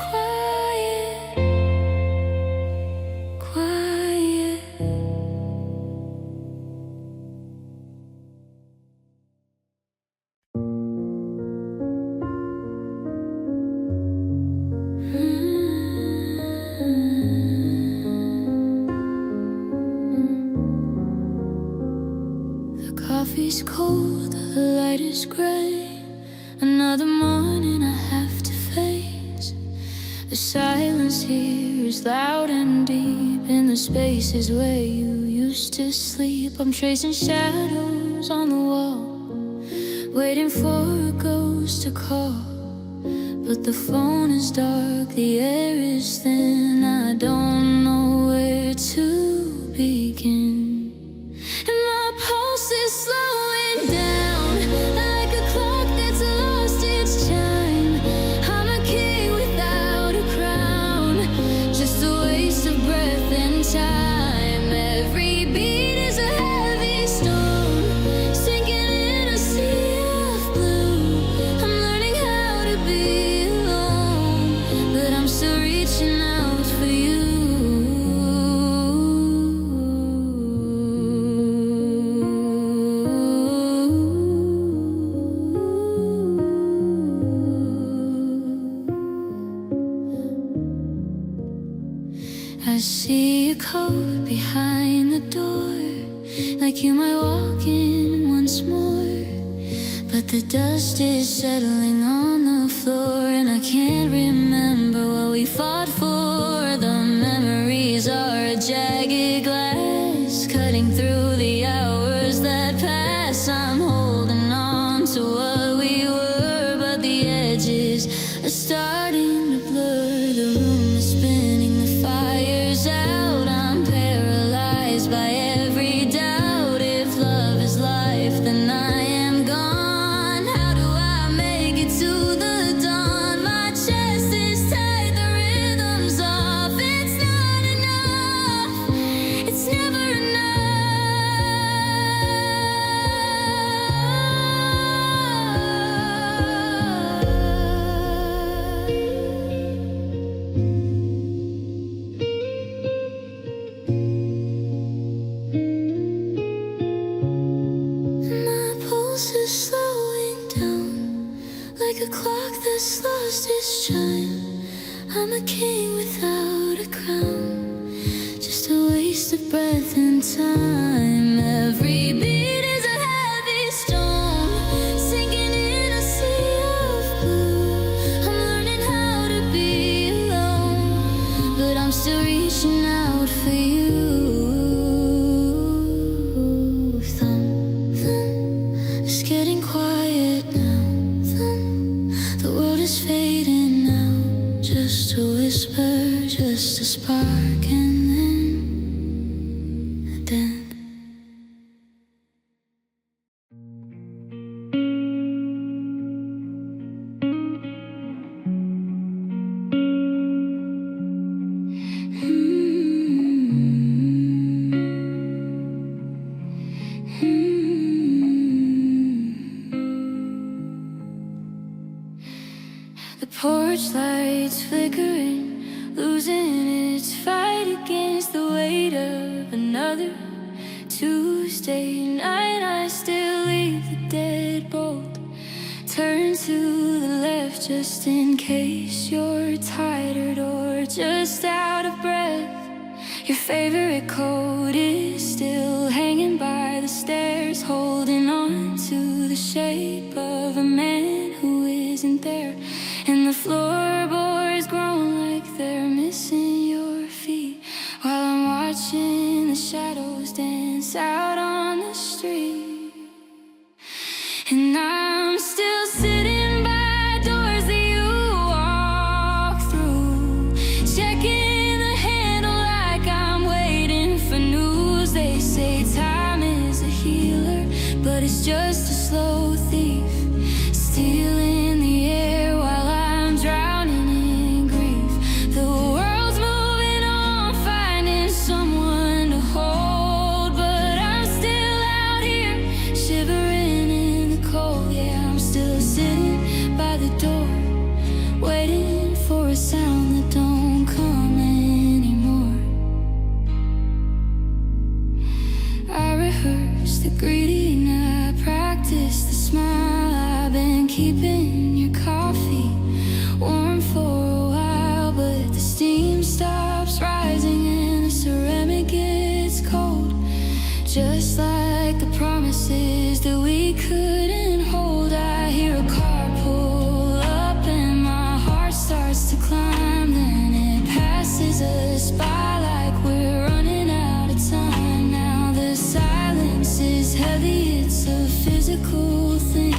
quiet, quiet. The coffee's cold, the light is gray. Another morning I have to face. The silence here is loud and deep, in the spaces where you used to sleep. I'm tracing shadows on the wall, waiting for a ghost to call. But the phone is dark, the air is thin, I don't know where to begin. And my pulse is slowing down, like a clock that's lost its chime. I'm a king without a crown, just a waste of breath and time. Every beat is a heavy stone, sinking in a sea of blue. I'm learning how to be alone, but I'm still reaching out I see your coat behind the door, like you might walk in once more. But the dust is settling on the floor, and I can't remember what we fought for. The memories are a jagged glass, cutting through the hours that pass. I'm holding on to what we were, but the edges are starting to blur. The room is spinning, the fire's out. I'm paralyzed by every doubt. If love is life, then I am gone. How do I make it to the dawn? My chest is tight, the rhythm's off. It's not enough, it's never is slowing down, like a clock that's lost its chime. I'm a king without a crown, just a waste of breath and time. Every beat is a heavy stone, sinking in a sea of blue. I'm learning how to be alone, but I'm still reaching out for you. It's getting quiet now. The world is fading now. Just a whisper, just a spark, and then the porch lights flickering, losing its fight against the weight of another Tuesday night. I still leave the deadbolt, turn to the left just in case you're tired or just out of breath. Your favorite coat is still hanging by the stairs, holding on to the shape of a man who isn't there. And the floorboards groan like they're missing your feet, while I'm watching the shadows dance out on the street. And I'm still sitting by doors that you walk through, checking the handle like I'm waiting for news. They say time is a healer, but it's just a slow thief, stealing the air while I'm drowning in grief. The world's moving on, finding someone to hold, but I'm still out here, shivering in the cold. Yeah, I'm still sitting by the door, waiting for a sound that don't come anymore. I rehearse the greeting, I practice the smile. I've been keeping your coffee warm for a while, but the steam stops rising and the ceramic gets cold, just like the promises that we couldn't hold. I hear a car pull up and my heart starts to climb, then it passes us by like we're running out of time. Now the silence is heavy, it's a physical thing,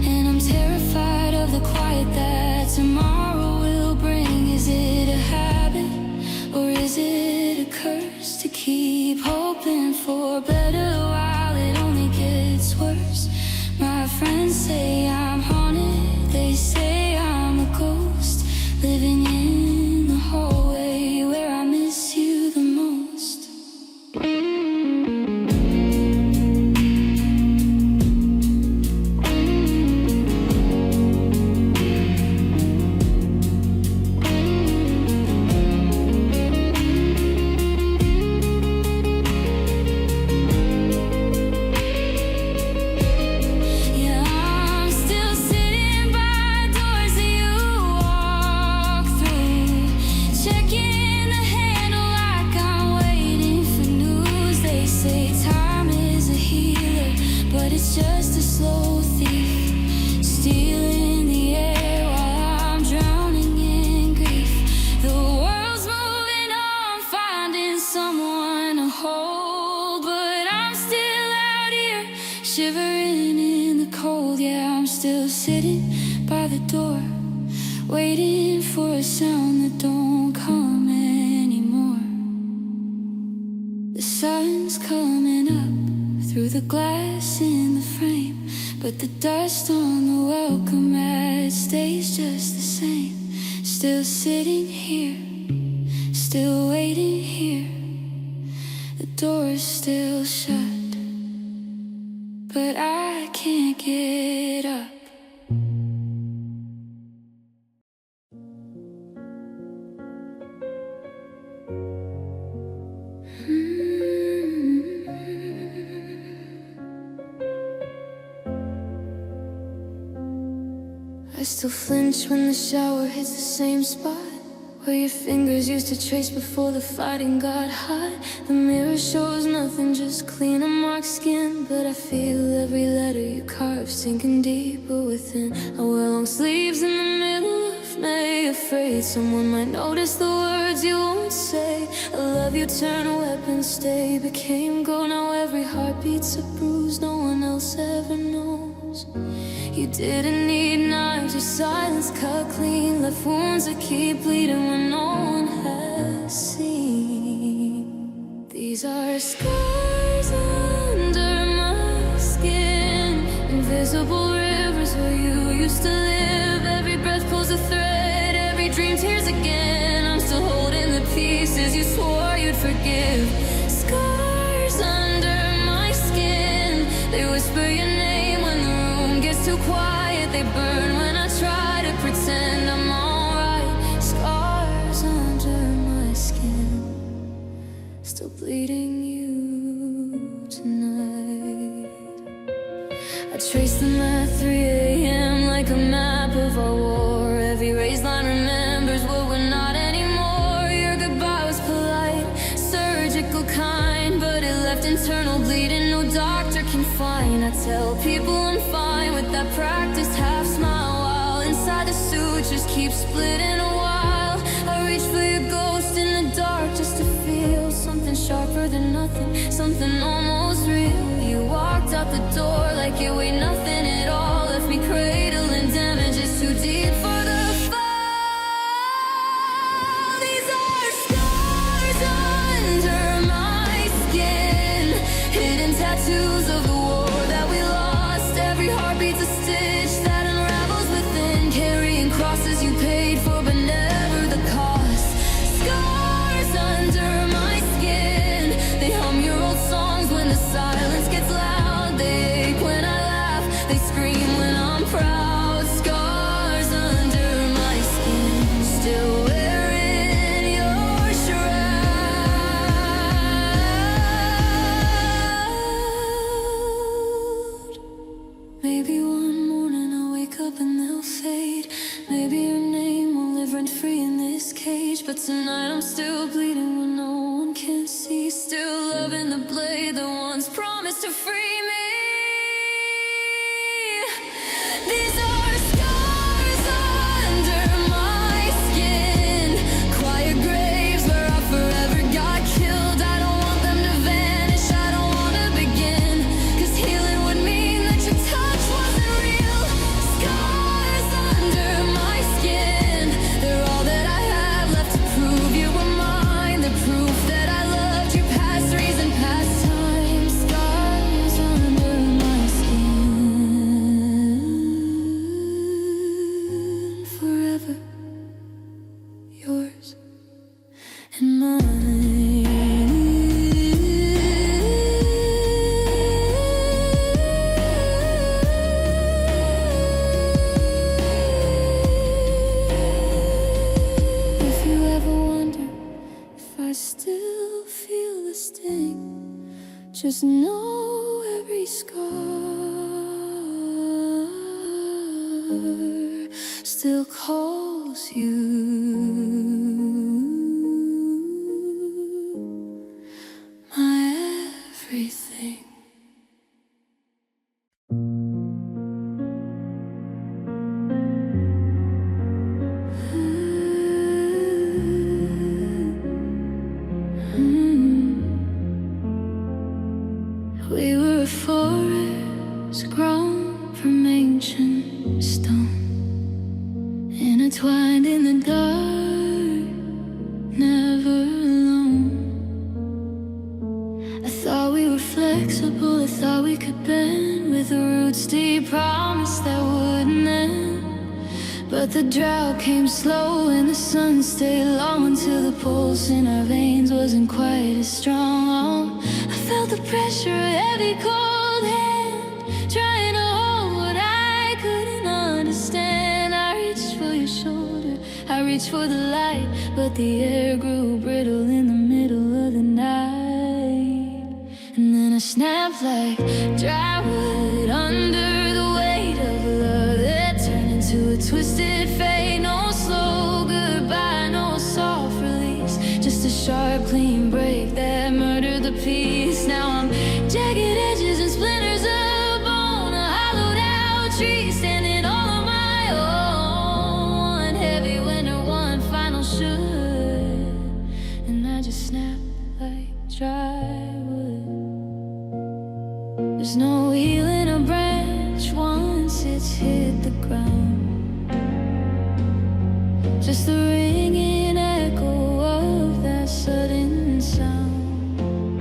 and I'm terrified of the quiet that tomorrow will bring. Is it a habit, or is it a curse to keep hoping for better while it only gets worse? My friends say I'm haunted, they say I'm a ghost, living in the hallway where I miss you the most. Yeah, I'm the door, waiting for a sound that don't come anymore. The sun's coming up through the glass in the frame, but the dust on the welcome mat stays just the same. Still sitting here, still waiting here. The door's still shut, but I can't get up. I still flinch when the shower hits the same spot where your fingers used to trace before the fighting got hot. The mirror shows nothing, just clean and marked skin, but I feel every letter you carve sinking deeper within. I wear long sleeves in the middle of May, afraid someone might notice the words you won't say. I love you turn a weapon, stay became gold. Now every heartbeat's a bruise no one else ever knows. You didn't need knives, your silence cut clean, left wounds that keep bleeding when no one has seen. These are scars under my skin, invisible rivers where you used to live. Every breath pulls a thread, every dream tears again. I'm still holding the pieces you swore you'd forgive. Scars under my skin, they whisper your name when the room gets too quiet. They burn when I try to pretend I'm alright. Scars under my skin, still bleeding you tonight. I trace them at 3 a.m. like a map of our war. Every raised line remembers what we're not anymore. Your goodbye was polite, surgical kind, but it left internal bleeding no doctor can find. I tell people I'm fine with that practiced half smile, while inside the sutures keep splitting a while. I reach for your ghost in the dark just to feel something sharper than nothing, something almost real. You walked out the door like it weighed nothing at all, left me cradling damages too deep for the fall. These are scars under my skin, hidden tattoos of the war that we lost. Every heartbeat's a stitch that unravels within, carrying crosses you paid for but never the cost. Scars under my skin, they hum your old songs when the silence gets loud. They ache when I laugh, they scream when I'm proud. Scars under my skin, still wearing your shroud. Maybe one morning I'll wake up and they'll fade. Maybe your name will live rent free in this cage, but tonight I'm still bleeding when no one can see. Still loving the blade that once promised to free me. These are scars under my skin, quiet graves where I forever got killed. I don't want them to vanish, I don't want to begin, 'cause healing would mean that your touch wasn't real. Scars under my skin, they're all that I have left to prove you were mine. The proof that I loved your past reason, past time. Scars under my skin, forever yours and mine. If you ever wonder if I still feel the sting, just know every scar still calls you my everything. flexible, I thought we could bend. With the roots deep, promised that wouldn't end. But the drought came slow and the sun stayed long, until the pulse in our veins wasn't quite as strong. I felt the pressure, a heavy cold hand, trying to hold what I couldn't understand. I reached for your shoulder, I reached for the light, but the air grew brittle in the middle of the night. And then I snapped like dry wood under the weight of love that turned into a twisted fate. No slow goodbye, no soft release, just a sharp, clean break that murdered the peace. Now I'm jagged edges and splinters of bone, a hollowed out tree standing all on my own. One heavy winter, one final should, and I just snapped like dry wood. There's no healing a branch once it's hit the ground, just the ringing echo of that sudden sound.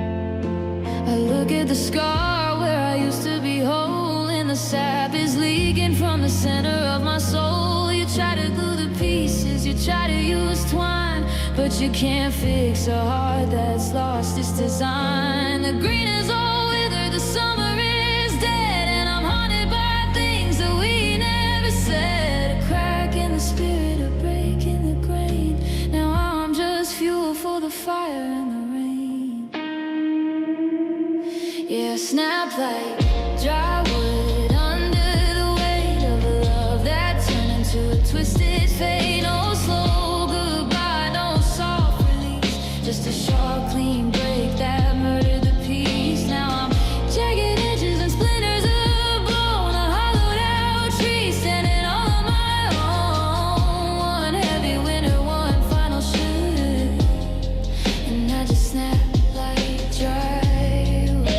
I look at the scar where I used to be whole, and the sap is leaking from the center of my soul. You try to glue the pieces, you try to use twine, but you can't fix a heart that's lost its design. The green is all withered, the summer is dead, and I'm haunted by things that we never said. A crack in the spirit, a break in the grain. Now I'm just fuel for the fire and the rain. Yeah, snap like dry wood under the weight of a love that turned into a twisted fate. No slow goodbye, no soft release, just a sharp, clean break that murdered the peace. Now I'm jagged edges and splinters of bone, a hollowed out tree standing all on my own. One heavy winter, one final should, and I just snapped like dry wood.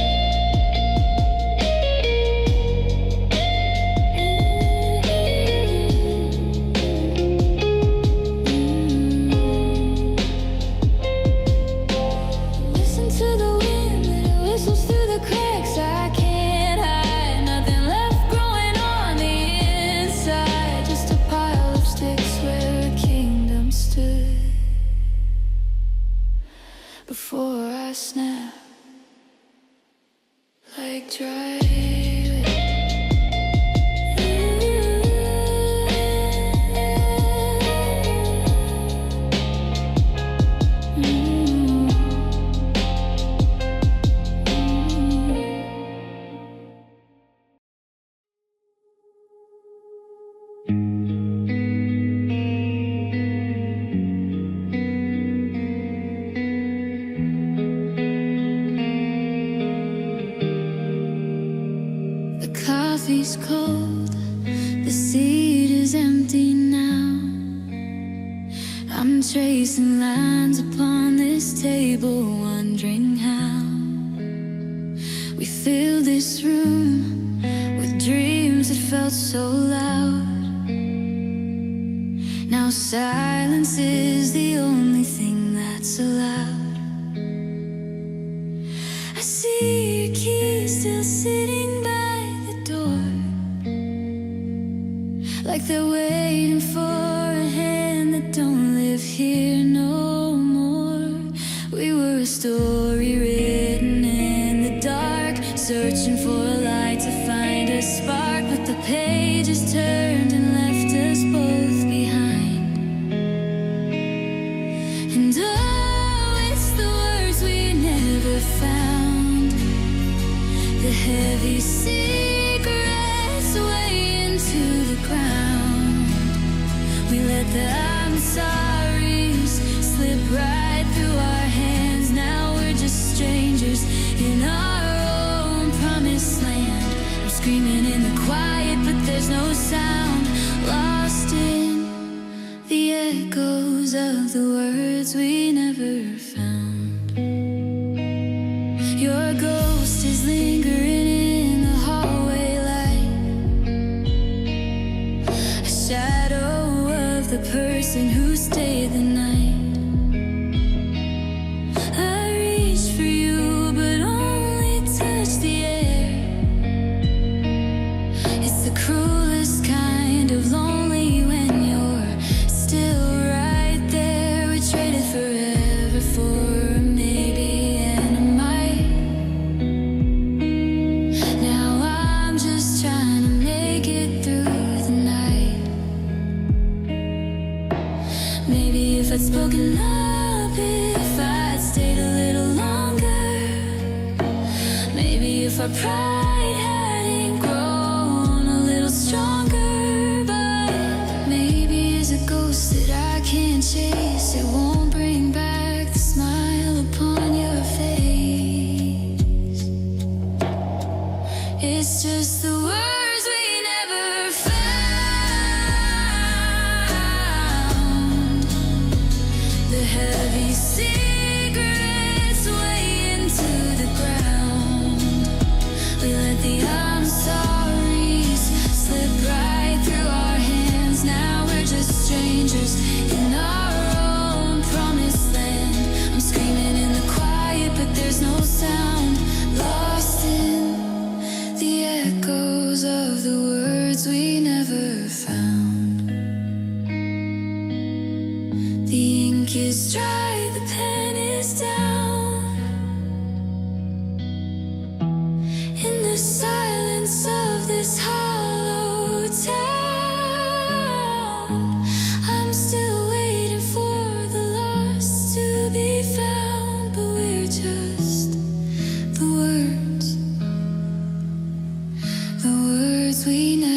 Listen to the wind that it whistles through the cracks. I can't hide, nothing left growing on the inside, just a pile of sticks where a kingdom stood before I snap like dry wood. The coffee's cold, the seat is empty now. I'm tracing lines upon this table, wondering how we filled this room with dreams that felt so loud. Now silence is the only thing that's allowed. I see your keys still sitting by the door, like they're waiting for a hand that don't live here no more. We were a story written in the dark, searching for a light to find a spark, but the pages turned and left us both behind. And oh, it's the words we never found, the heavy secrets way into the ground. We let the I'm sorries slip right through our hands. Now we're just strangers in our own promised land. I'm screaming in the quiet, but there's no sound. our pride hadn't grown a little stronger, but maybe it's a ghost that I can't chase. It won't bring back the smile upon your face. It's just the words we never found, the heavy cigarettes way into the ground. We let the I'm sorries slip right through our hands. Now we're just strangers in our own promised land. I'm screaming in the quiet, but there's no sound. Lost in the echoes of the words we never found. The ink is dry, the pen is down. In the silence of this hollow town, I'm still waiting for the lost to be found. But we're just the words we never